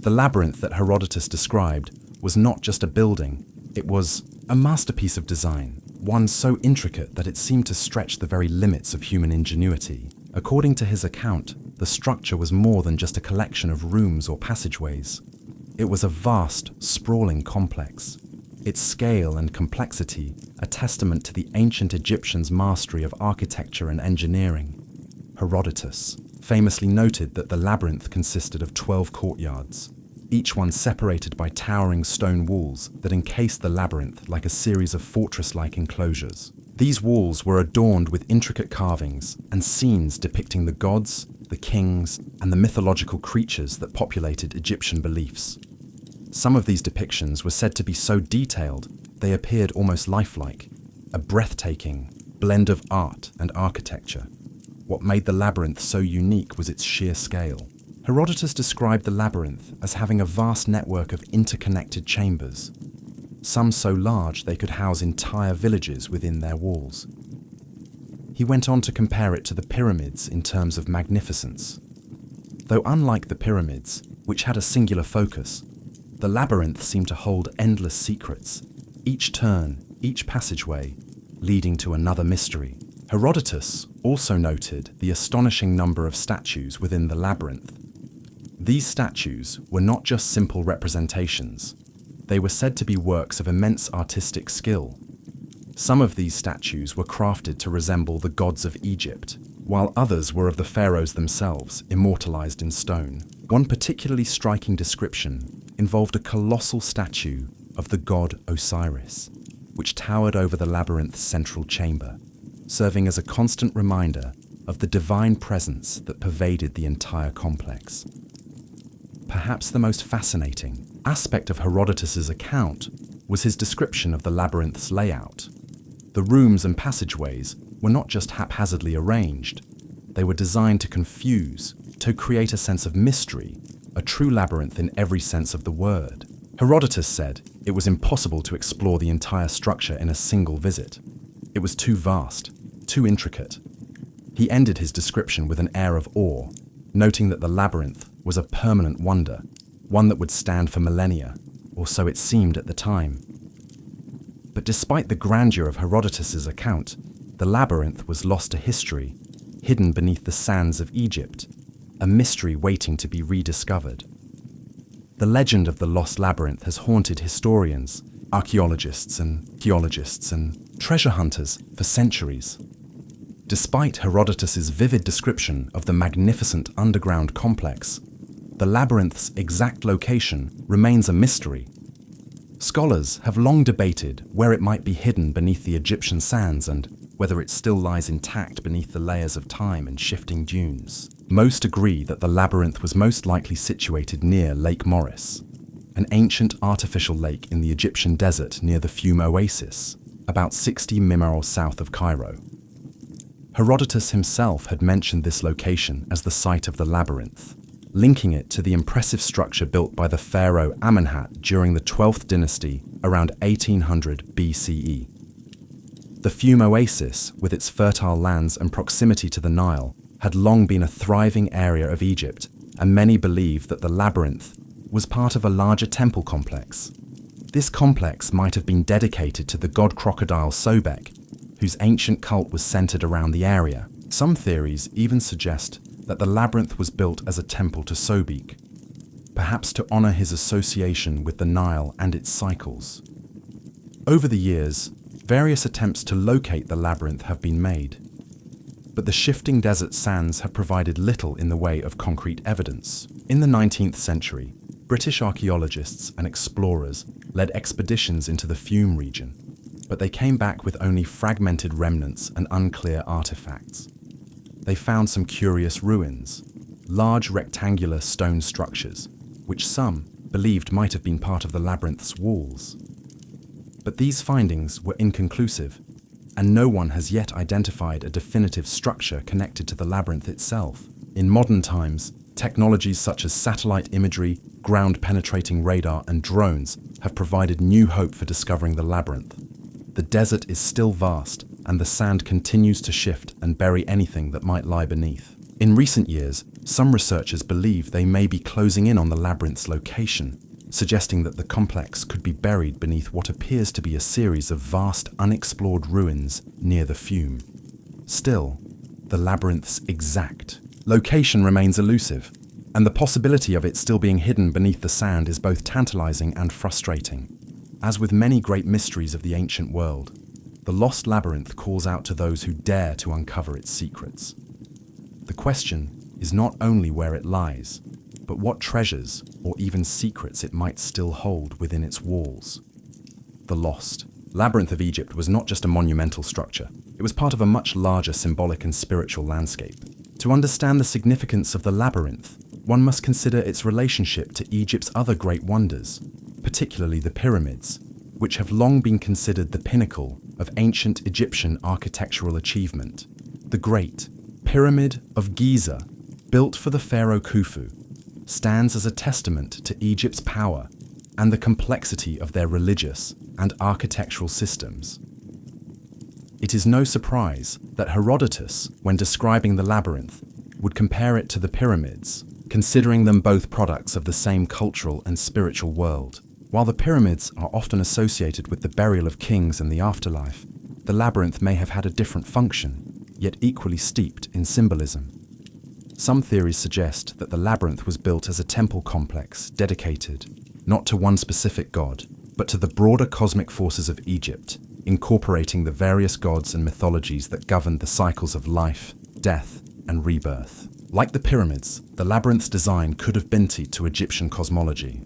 The labyrinth that Herodotus described was not just a building, it was a masterpiece of design, one so intricate that it seemed to stretch the very limits of human ingenuity. According to his account, the structure was more than just a collection of rooms or passageways. It was a vast, sprawling complex. Its scale and complexity a testament to the ancient Egyptians' mastery of architecture and engineering. Herodotus famously noted that the labyrinth consisted of 12 courtyards, each one separated by towering stone walls that encased the labyrinth like a series of fortress-like enclosures. These walls were adorned with intricate carvings and scenes depicting the gods, the kings, and the mythological creatures that populated Egyptian beliefs. Some of these depictions were said to be so detailed they appeared almost lifelike, a breathtaking blend of art and architecture. What made the labyrinth so unique was its sheer scale. Herodotus described the labyrinth as having a vast network of interconnected chambers, some so large they could house entire villages within their walls. He went on to compare it to the pyramids in terms of magnificence. Though unlike the pyramids, which had a singular focus, the labyrinth seemed to hold endless secrets, each turn, each passageway, leading to another mystery. Herodotus also noted the astonishing number of statues within the labyrinth. These statues were not just simple representations. They were said to be works of immense artistic skill. Some of these statues were crafted to resemble the gods of Egypt, while others were of the pharaohs themselves, immortalized in stone. One particularly striking description involved a colossal statue of the god Osiris, which towered over the labyrinth's central chamber, serving as a constant reminder of the divine presence that pervaded the entire complex. Perhaps the most fascinating aspect of Herodotus's account was his description of the labyrinth's layout. The rooms and passageways were not just haphazardly arranged, they were designed to confuse, to create a sense of mystery, a true labyrinth in every sense of the word. Herodotus said it was impossible to explore the entire structure in a single visit. It was too vast, too intricate. He ended his description with an air of awe, noting that the labyrinth was a permanent wonder, one that would stand for millennia, or so it seemed at the time. But despite the grandeur of Herodotus's account, the labyrinth was lost to history, hidden beneath the sands of Egypt, a mystery waiting to be rediscovered. The legend of the lost labyrinth has haunted historians, archaeologists and treasure hunters for centuries. Despite Herodotus's vivid description of the magnificent underground complex, the labyrinth's exact location remains a mystery. Scholars have long debated where it might be hidden beneath the Egyptian sands and whether it still lies intact beneath the layers of time and shifting dunes. Most agree that the labyrinth was most likely situated near Lake Moris, an ancient artificial lake in the Egyptian desert near the Fume Oasis, about 60 miles south of Cairo. Herodotus himself had mentioned this location as the site of the labyrinth, linking it to the impressive structure built by the pharaoh Amenhotep during the 12th dynasty around 1800 BCE. The Fume Oasis, with its fertile lands and proximity to the Nile, had long been a thriving area of Egypt, and many believe that the labyrinth was part of a larger temple complex. This complex might have been dedicated to the god crocodile Sobek, whose ancient cult was centered around the area. Some theories even suggest that the labyrinth was built as a temple to Sobek, perhaps to honor his association with the Nile and its cycles. Over the years, various attempts to locate the labyrinth have been made, but the shifting desert sands have provided little in the way of concrete evidence. In the 19th century, British archaeologists and explorers led expeditions into the Fume region, but they came back with only fragmented remnants and unclear artifacts. They found some curious ruins, large rectangular stone structures, which some believed might have been part of the labyrinth's walls. But these findings were inconclusive, and no one has yet identified a definitive structure connected to the labyrinth itself. In modern times, technologies such as satellite imagery, ground-penetrating radar, and drones have provided new hope for discovering the labyrinth. The desert is still vast, and the sand continues to shift and bury anything that might lie beneath. In recent years, some researchers believe they may be closing in on the labyrinth's location, suggesting that the complex could be buried beneath what appears to be a series of vast, unexplored ruins near the Fume. Still, the labyrinth's exact location remains elusive, and the possibility of it still being hidden beneath the sand is both tantalizing and frustrating. As with many great mysteries of the ancient world, the lost labyrinth calls out to those who dare to uncover its secrets. The question is not only where it lies, but what treasures or even secrets it might still hold within its walls. The lost labyrinth of Egypt was not just a monumental structure, it was part of a much larger symbolic and spiritual landscape. To understand the significance of the labyrinth, one must consider its relationship to Egypt's other great wonders, particularly the pyramids, which have long been considered the pinnacle of ancient Egyptian architectural achievement. The Great Pyramid of Giza, built for the pharaoh Khufu, stands as a testament to Egypt's power and the complexity of their religious and architectural systems. It is no surprise that Herodotus, when describing the labyrinth, would compare it to the pyramids, considering them both products of the same cultural and spiritual world. While the pyramids are often associated with the burial of kings and the afterlife, the labyrinth may have had a different function, yet equally steeped in symbolism. Some theories suggest that the labyrinth was built as a temple complex dedicated not to one specific god, but to the broader cosmic forces of Egypt, incorporating the various gods and mythologies that governed the cycles of life, death, and rebirth. Like the pyramids, the labyrinth's design could have been tied to Egyptian cosmology.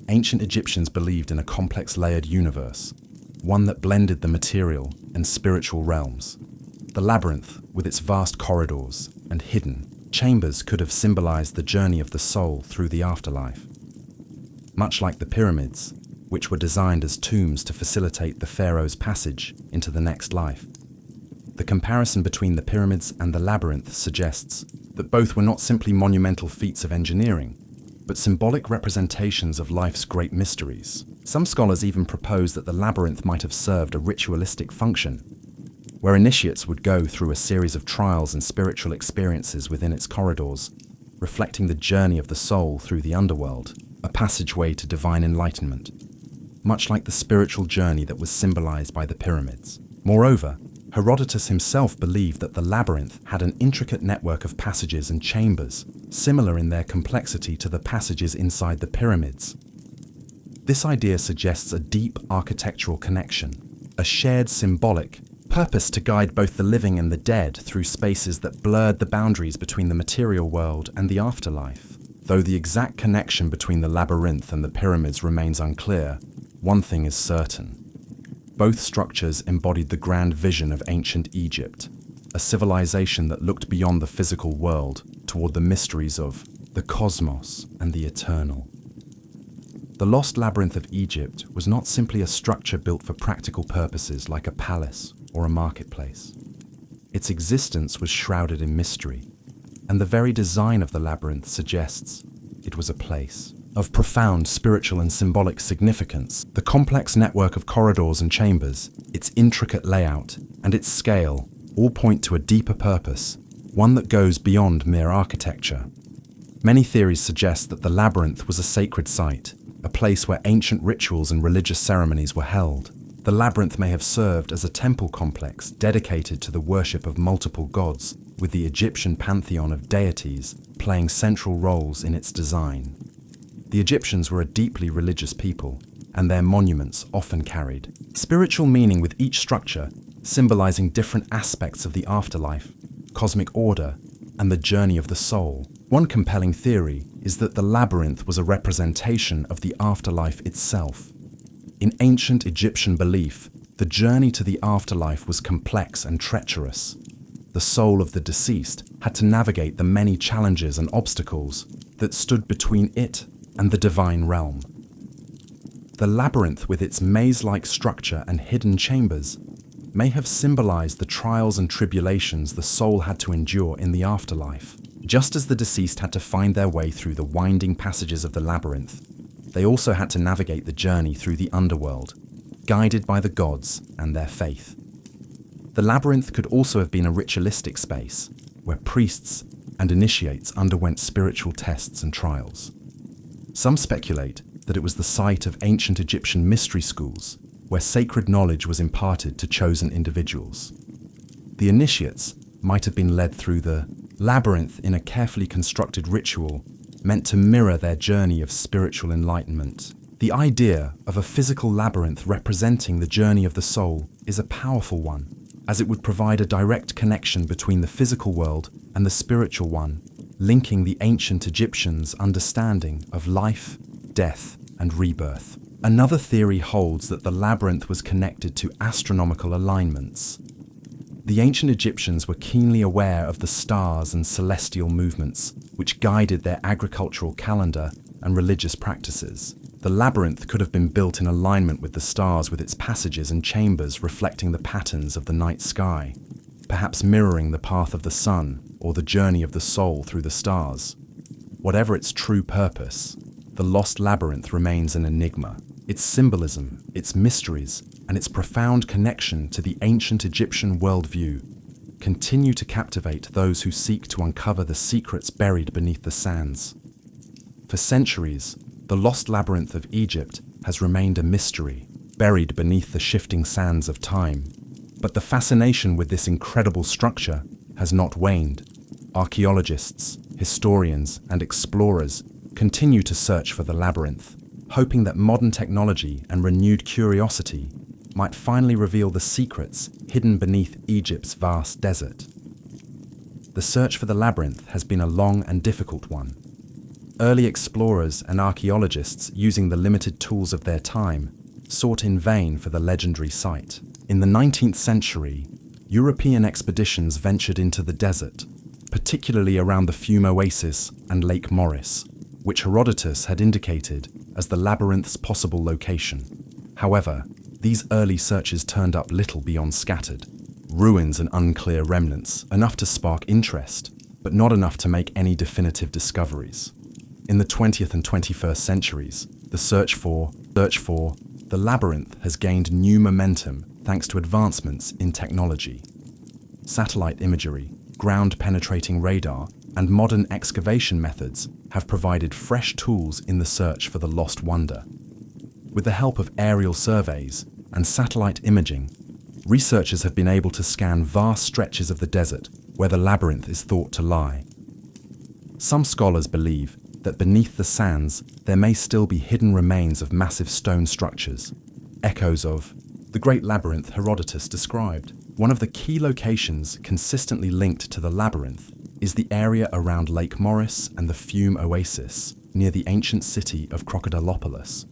Ancient Egyptians believed in a complex layered universe, one that blended the material and spiritual realms. The labyrinth, with its vast corridors and hidden chambers, could have symbolized the journey of the soul through the afterlife. Much like the pyramids, which were designed as tombs to facilitate the pharaoh's passage into the next life. The comparison between the pyramids and the labyrinth suggests that both were not simply monumental feats of engineering, but symbolic representations of life's great mysteries. Some scholars even propose that the labyrinth might have served a ritualistic function, where initiates would go through a series of trials and spiritual experiences within its corridors, reflecting the journey of the soul through the underworld, a passageway to divine enlightenment, much like the spiritual journey that was symbolized by the pyramids. Moreover, Herodotus himself believed that the labyrinth had an intricate network of passages and chambers, similar in their complexity to the passages inside the pyramids. This idea suggests a deep architectural connection, a shared symbolic purpose to guide both the living and the dead through spaces that blurred the boundaries between the material world and the afterlife. Though the exact connection between the labyrinth and the pyramids remains unclear, one thing is certain. Both structures embodied the grand vision of ancient Egypt, a civilization that looked beyond the physical world toward the mysteries of the cosmos and the eternal. The lost labyrinth of Egypt was not simply a structure built for practical purposes like a palace or a marketplace. Its existence was shrouded in mystery, and the very design of the labyrinth suggests it was a place of profound spiritual and symbolic significance. The complex network of corridors and chambers, its intricate layout, and its scale all point to a deeper purpose, one that goes beyond mere architecture. Many theories suggest that the labyrinth was a sacred site, a place where ancient rituals and religious ceremonies were held. The labyrinth may have served as a temple complex dedicated to the worship of multiple gods, with the Egyptian pantheon of deities playing central roles in its design. The Egyptians were a deeply religious people, and their monuments often carried spiritual meaning, with each structure symbolizing different aspects of the afterlife, cosmic order, and the journey of the soul. One compelling theory is that the labyrinth was a representation of the afterlife itself. In ancient Egyptian belief, the journey to the afterlife was complex and treacherous. The soul of the deceased had to navigate the many challenges and obstacles that stood between it and the divine realm. The labyrinth, with its maze-like structure and hidden chambers, may have symbolized the trials and tribulations the soul had to endure in the afterlife. Just as the deceased had to find their way through the winding passages of the labyrinth, they also had to navigate the journey through the underworld, guided by the gods and their faith. The labyrinth could also have been a ritualistic space, where priests and initiates underwent spiritual tests and trials. Some speculate that it was the site of ancient Egyptian mystery schools, where sacred knowledge was imparted to chosen individuals. The initiates might have been led through the labyrinth in a carefully constructed ritual meant to mirror their journey of spiritual enlightenment. The idea of a physical labyrinth representing the journey of the soul is a powerful one, as it would provide a direct connection between the physical world and the spiritual one, linking the ancient Egyptians' understanding of life, death, and rebirth. Another theory holds that the labyrinth was connected to astronomical alignments. The ancient Egyptians were keenly aware of the stars and celestial movements, which guided their agricultural calendar and religious practices. The labyrinth could have been built in alignment with the stars, with its passages and chambers reflecting the patterns of the night sky, perhaps mirroring the path of the sun or the journey of the soul through the stars. Whatever its true purpose, the lost labyrinth remains an enigma. Its symbolism, its mysteries, and its profound connection to the ancient Egyptian worldview continue to captivate those who seek to uncover the secrets buried beneath the sands. For centuries, the lost labyrinth of Egypt has remained a mystery, buried beneath the shifting sands of time. But the fascination with this incredible structure has not waned. Archaeologists, historians, and explorers continue to search for the labyrinth, hoping that modern technology and renewed curiosity might finally reveal the secrets hidden beneath Egypt's vast desert. The search for the labyrinth has been a long and difficult one. Early explorers and archaeologists, using the limited tools of their time, sought in vain for the legendary site. In the 19th century, European expeditions ventured into the desert, particularly around the Fume Oasis and Lake Moris, which Herodotus had indicated as the labyrinth's possible location. However, these early searches turned up little beyond scattered ruins and unclear remnants, enough to spark interest, but not enough to make any definitive discoveries. In the 20th and 21st centuries, the search for the labyrinth has gained new momentum thanks to advancements in technology. Satellite imagery, ground-penetrating radar, and modern excavation methods have provided fresh tools in the search for the lost wonder. With the help of aerial surveys and satellite imaging, researchers have been able to scan vast stretches of the desert where the labyrinth is thought to lie. Some scholars believe that beneath the sands there may still be hidden remains of massive stone structures, echoes of the great labyrinth Herodotus described. One of the key locations consistently linked to the labyrinth is the area around Lake Moris and the Fume Oasis, near the ancient city of Crocodilopolis.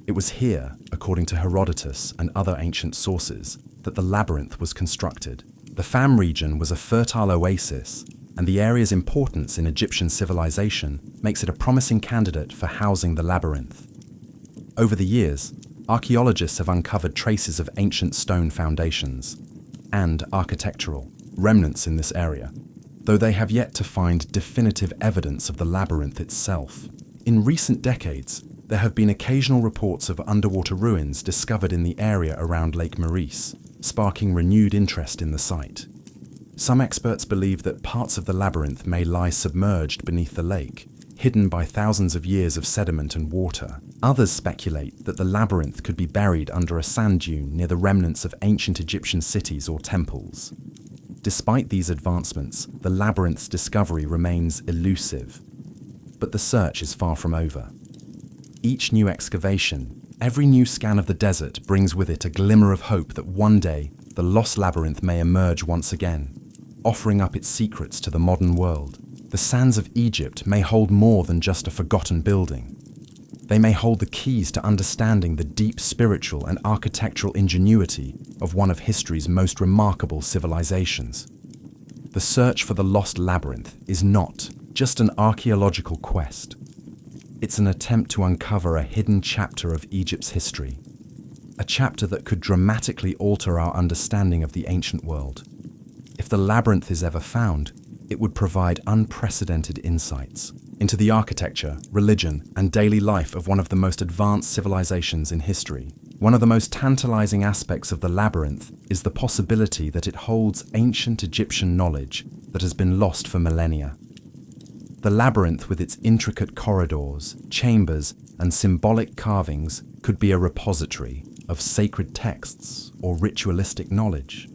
It was here, according to Herodotus and other ancient sources, that the labyrinth was constructed. The Fam region was a fertile oasis, and the area's importance in Egyptian civilization makes it a promising candidate for housing the labyrinth. Over the years, archaeologists have uncovered traces of ancient stone foundations and architectural remnants in this area, though they have yet to find definitive evidence of the labyrinth itself. In recent decades, there have been occasional reports of underwater ruins discovered in the area around Lake Moris, sparking renewed interest in the site. Some experts believe that parts of the labyrinth may lie submerged beneath the lake, hidden by thousands of years of sediment and water. Others speculate that the labyrinth could be buried under a sand dune near the remnants of ancient Egyptian cities or temples. Despite these advancements, the labyrinth's discovery remains elusive, but the search is far from over. Each new excavation, every new scan of the desert brings with it a glimmer of hope that one day the lost labyrinth may emerge once again, offering up its secrets to the modern world. The sands of Egypt may hold more than just a forgotten building. They may hold the keys to understanding the deep spiritual and architectural ingenuity of one of history's most remarkable civilizations. The search for the lost labyrinth is not just an archaeological quest. It's an attempt to uncover a hidden chapter of Egypt's history, a chapter that could dramatically alter our understanding of the ancient world. If the labyrinth is ever found, it would provide unprecedented insights into the architecture, religion, and daily life of one of the most advanced civilizations in history. One of the most tantalizing aspects of the labyrinth is the possibility that it holds ancient Egyptian knowledge that has been lost for millennia. The labyrinth, with its intricate corridors, chambers, and symbolic carvings, could be a repository of sacred texts or ritualistic knowledge.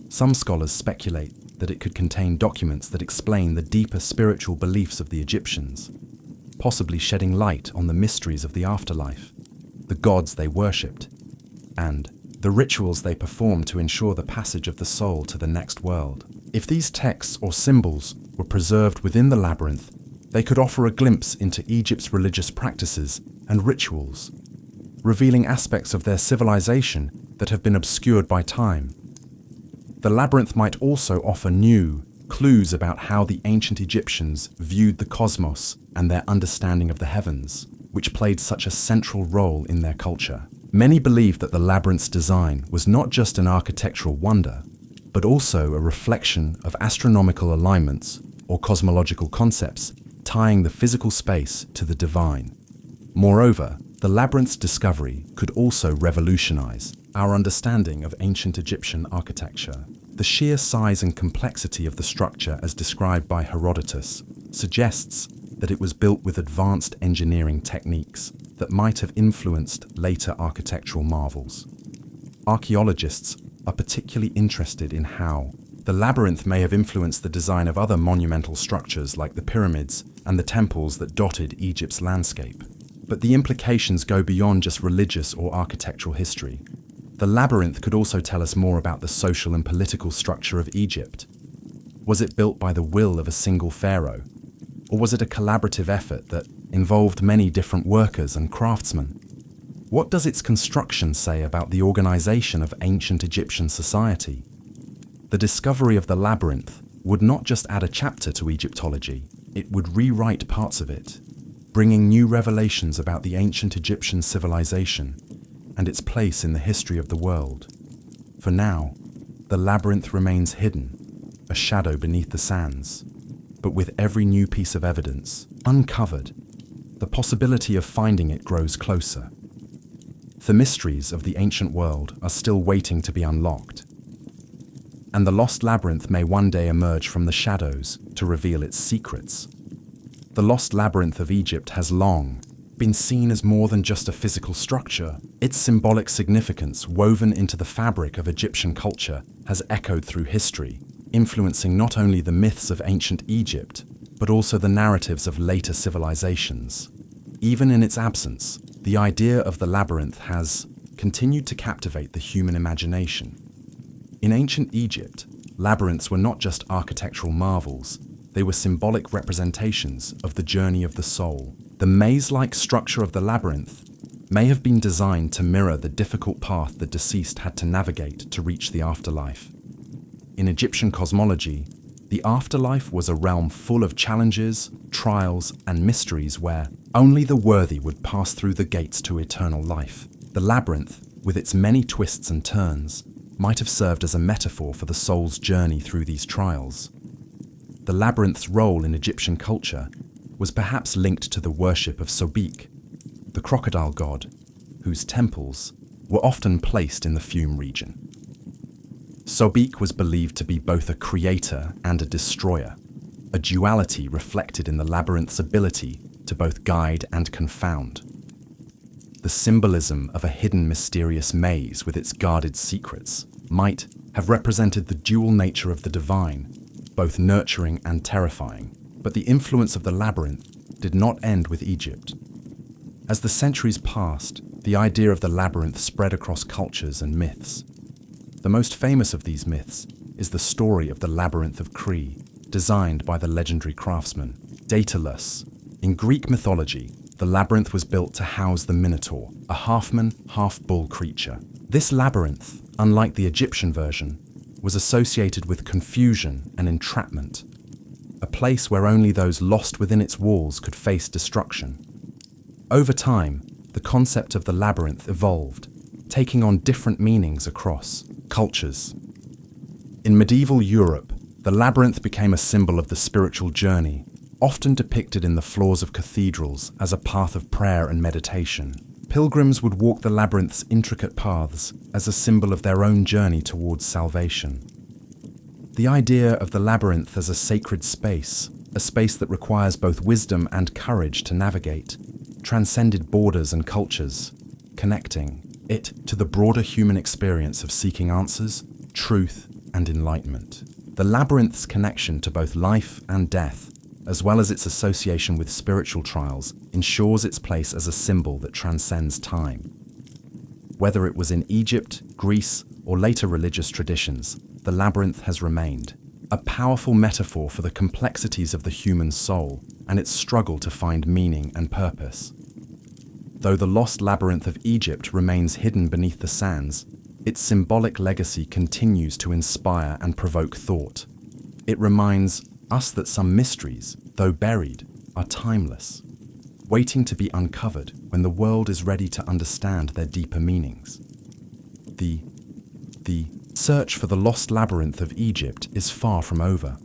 Some scholars speculate that it could contain documents that explain the deeper spiritual beliefs of the Egyptians, possibly shedding light on the mysteries of the afterlife, the gods they worshipped, and the rituals they performed to ensure the passage of the soul to the next world. If these texts or symbols were preserved within the labyrinth, they could offer a glimpse into Egypt's religious practices and rituals, revealing aspects of their civilization that have been obscured by time. The labyrinth might also offer new clues about how the ancient Egyptians viewed the cosmos and their understanding of the heavens, which played such a central role in their culture. Many believe that the labyrinth's design was not just an architectural wonder, but also a reflection of astronomical alignments or cosmological concepts tying the physical space to the divine. Moreover, the labyrinth's discovery could also revolutionize our understanding of ancient Egyptian architecture. The sheer size and complexity of the structure as described by Herodotus suggests that it was built with advanced engineering techniques that might have influenced later architectural marvels. Archaeologists are particularly interested in how The labyrinth may have influenced the design of other monumental structures like the pyramids and the temples that dotted Egypt's landscape. But the implications go beyond just religious or architectural history. The labyrinth could also tell us more about the social and political structure of Egypt. Was it built by the will of a single pharaoh? Or was it a collaborative effort that involved many different workers and craftsmen? What does its construction say about the organization of ancient Egyptian society? The discovery of the labyrinth would not just add a chapter to Egyptology, it would rewrite parts of it, bringing new revelations about the ancient Egyptian civilization and its place in the history of the world. For now, the labyrinth remains hidden, a shadow beneath the sands. But with every new piece of evidence uncovered, the possibility of finding it grows closer. The mysteries of the ancient world are still waiting to be unlocked, and the lost labyrinth may one day emerge from the shadows to reveal its secrets. The lost labyrinth of Egypt has long been seen as more than just a physical structure. Its symbolic significance, woven into the fabric of Egyptian culture, has echoed through history, influencing not only the myths of ancient Egypt, but also the narratives of later civilizations. Even in its absence, the idea of the labyrinth has continued to captivate the human imagination. In ancient Egypt, labyrinths were not just architectural marvels, they were symbolic representations of the journey of the soul. The maze-like structure of the labyrinth may have been designed to mirror the difficult path the deceased had to navigate to reach the afterlife. In Egyptian cosmology, the afterlife was a realm full of challenges, trials, and mysteries where only the worthy would pass through the gates to eternal life. The labyrinth, with its many twists and turns, might have served as a metaphor for the soul's journey through these trials. The labyrinth's role in Egyptian culture was perhaps linked to the worship of Sobek, the crocodile god, whose temples were often placed in the Fume region. Sobek was believed to be both a creator and a destroyer, a duality reflected in the labyrinth's ability to both guide and confound. The symbolism of a hidden mysterious maze with its guarded secrets might have represented the dual nature of the divine, both nurturing and terrifying. But the influence of the labyrinth did not end with Egypt. As the centuries passed, the idea of the labyrinth spread across cultures and myths. The most famous of these myths is the story of the Labyrinth of Cree, designed by the legendary craftsman Daedalus. In Greek mythology, the labyrinth was built to house the Minotaur, a half-man, half-bull creature. This labyrinth, unlike the Egyptian version, was associated with confusion and entrapment, a place where only those lost within its walls could face destruction. Over time, the concept of the labyrinth evolved, taking on different meanings across cultures. In medieval Europe, the labyrinth became a symbol of the spiritual journey, often depicted in the floors of cathedrals as a path of prayer and meditation. Pilgrims would walk the labyrinth's intricate paths as a symbol of their own journey towards salvation. The idea of the labyrinth as a sacred space, a space that requires both wisdom and courage to navigate, transcended borders and cultures, connecting it to the broader human experience of seeking answers, truth, and enlightenment. The labyrinth's connection to both life and death, as well as its association with spiritual trials, ensures its place as a symbol that transcends time. Whether it was in Egypt, Greece, or later religious traditions, the labyrinth has remained a powerful metaphor for the complexities of the human soul and its struggle to find meaning and purpose. Though the lost labyrinth of Egypt remains hidden beneath the sands, its symbolic legacy continues to inspire and provoke thought. It reminds us that some mysteries, though buried, are timeless, waiting to be uncovered when the world is ready to understand their deeper meanings. The search for the lost labyrinth of Egypt is far from over.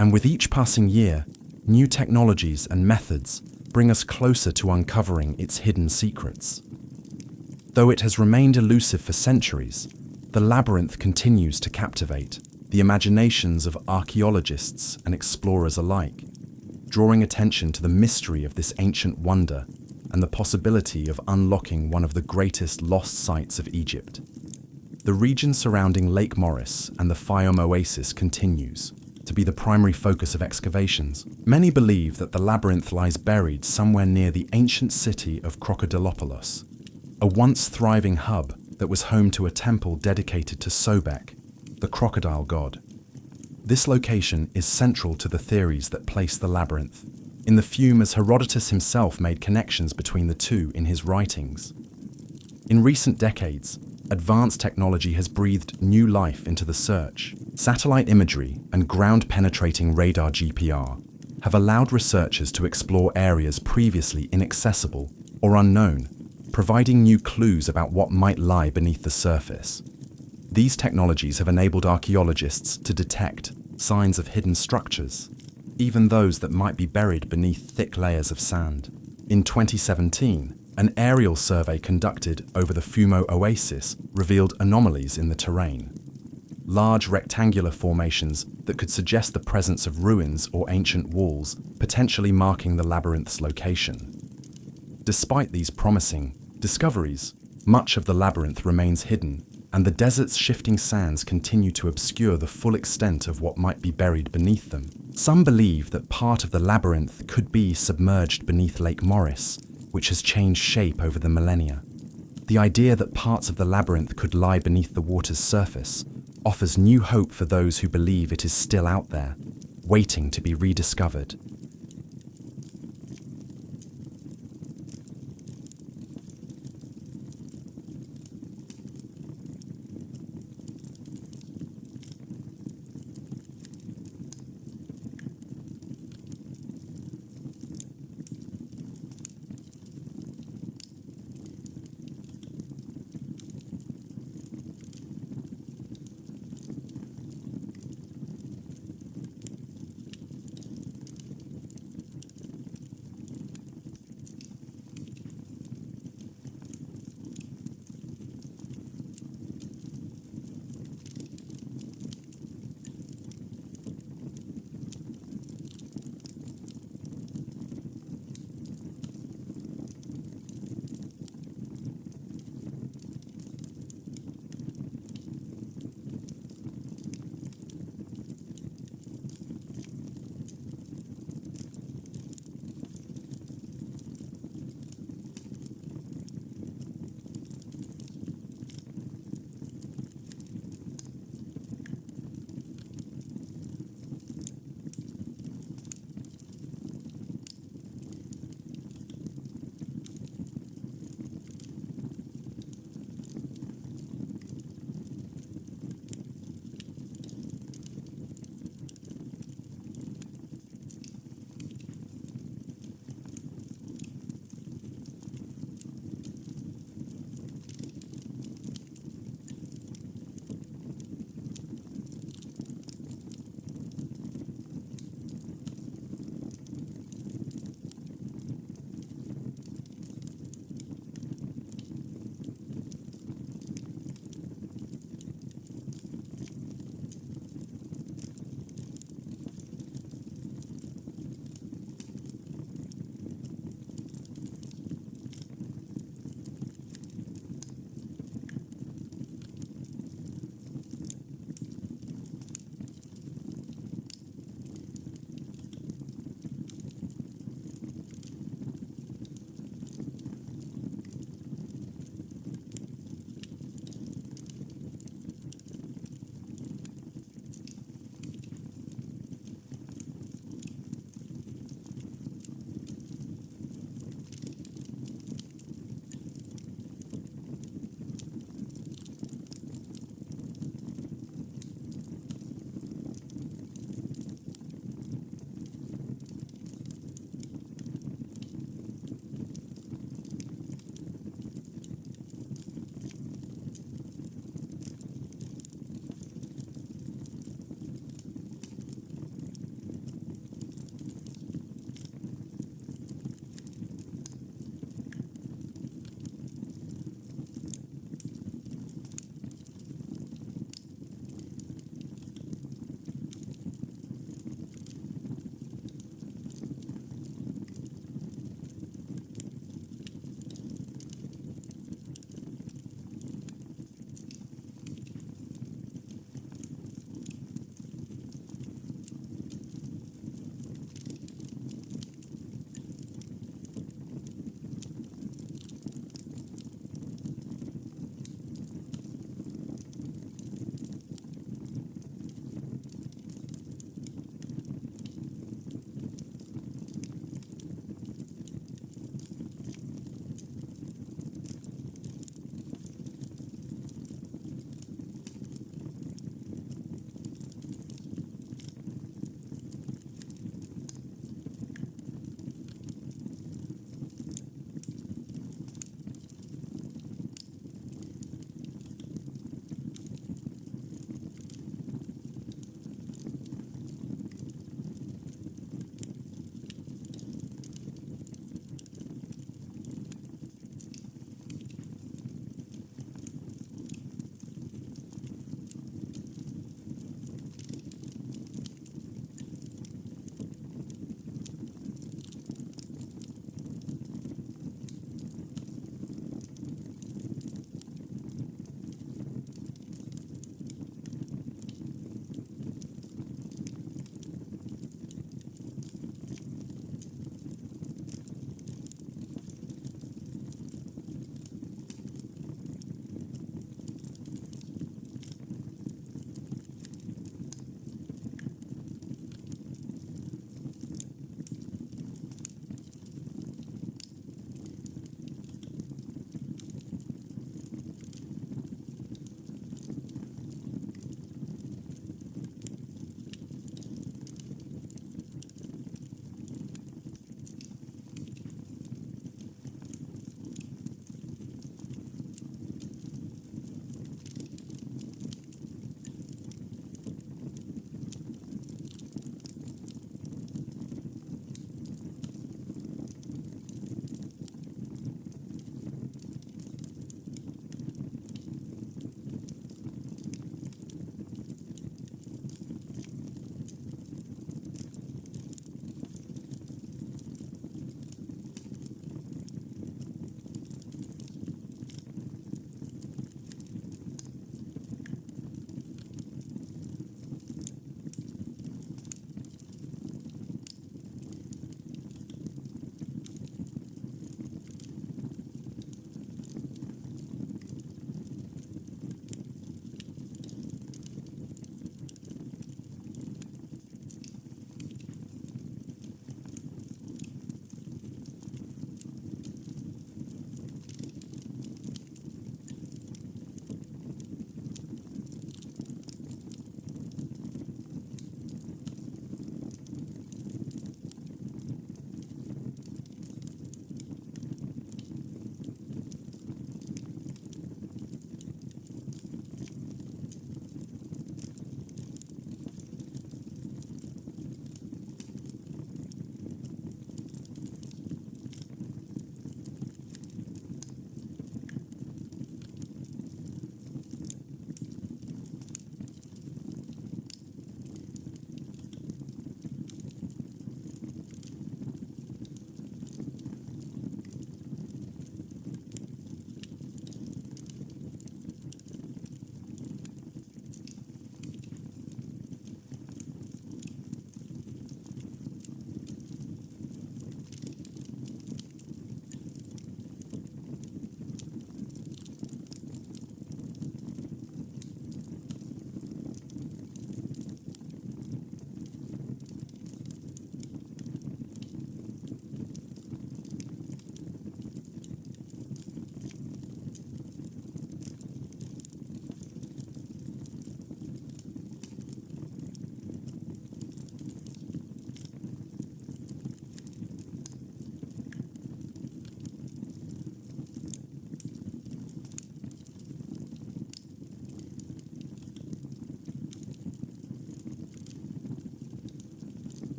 And with each passing year, new technologies and methods bring us closer to uncovering its hidden secrets. Though it has remained elusive for centuries, the labyrinth continues to captivate the imaginations of archaeologists and explorers alike, drawing attention to the mystery of this ancient wonder and the possibility of unlocking one of the greatest lost sites of Egypt. The region surrounding Lake Morris and the Fayum Oasis continues to be the primary focus of excavations. Many believe that the labyrinth lies buried somewhere near the ancient city of Crocodilopolis, a once thriving hub that was home to a temple dedicated to Sobek, the crocodile god. This location is central to the theories that place the labyrinth in the Fume, as Herodotus himself made connections between the two in his writings. In recent decades, advanced technology has breathed new life into the search. Satellite imagery and ground-penetrating radar GPR have allowed researchers to explore areas previously inaccessible or unknown, providing new clues about what might lie beneath the surface. These technologies have enabled archaeologists to detect signs of hidden structures, even those that might be buried beneath thick layers of sand. In 2017, an aerial survey conducted over the Fumo Oasis revealed anomalies in the terrain. Large rectangular formations that could suggest the presence of ruins or ancient walls, potentially marking the labyrinth's location. Despite these promising discoveries, much of the labyrinth remains hidden, and the desert's shifting sands continue to obscure the full extent of what might be buried beneath them. Some believe that part of the labyrinth could be submerged beneath Lake Morris, which has changed shape over the millennia. The idea that parts of the labyrinth could lie beneath the water's surface offers new hope for those who believe it is still out there, waiting to be rediscovered.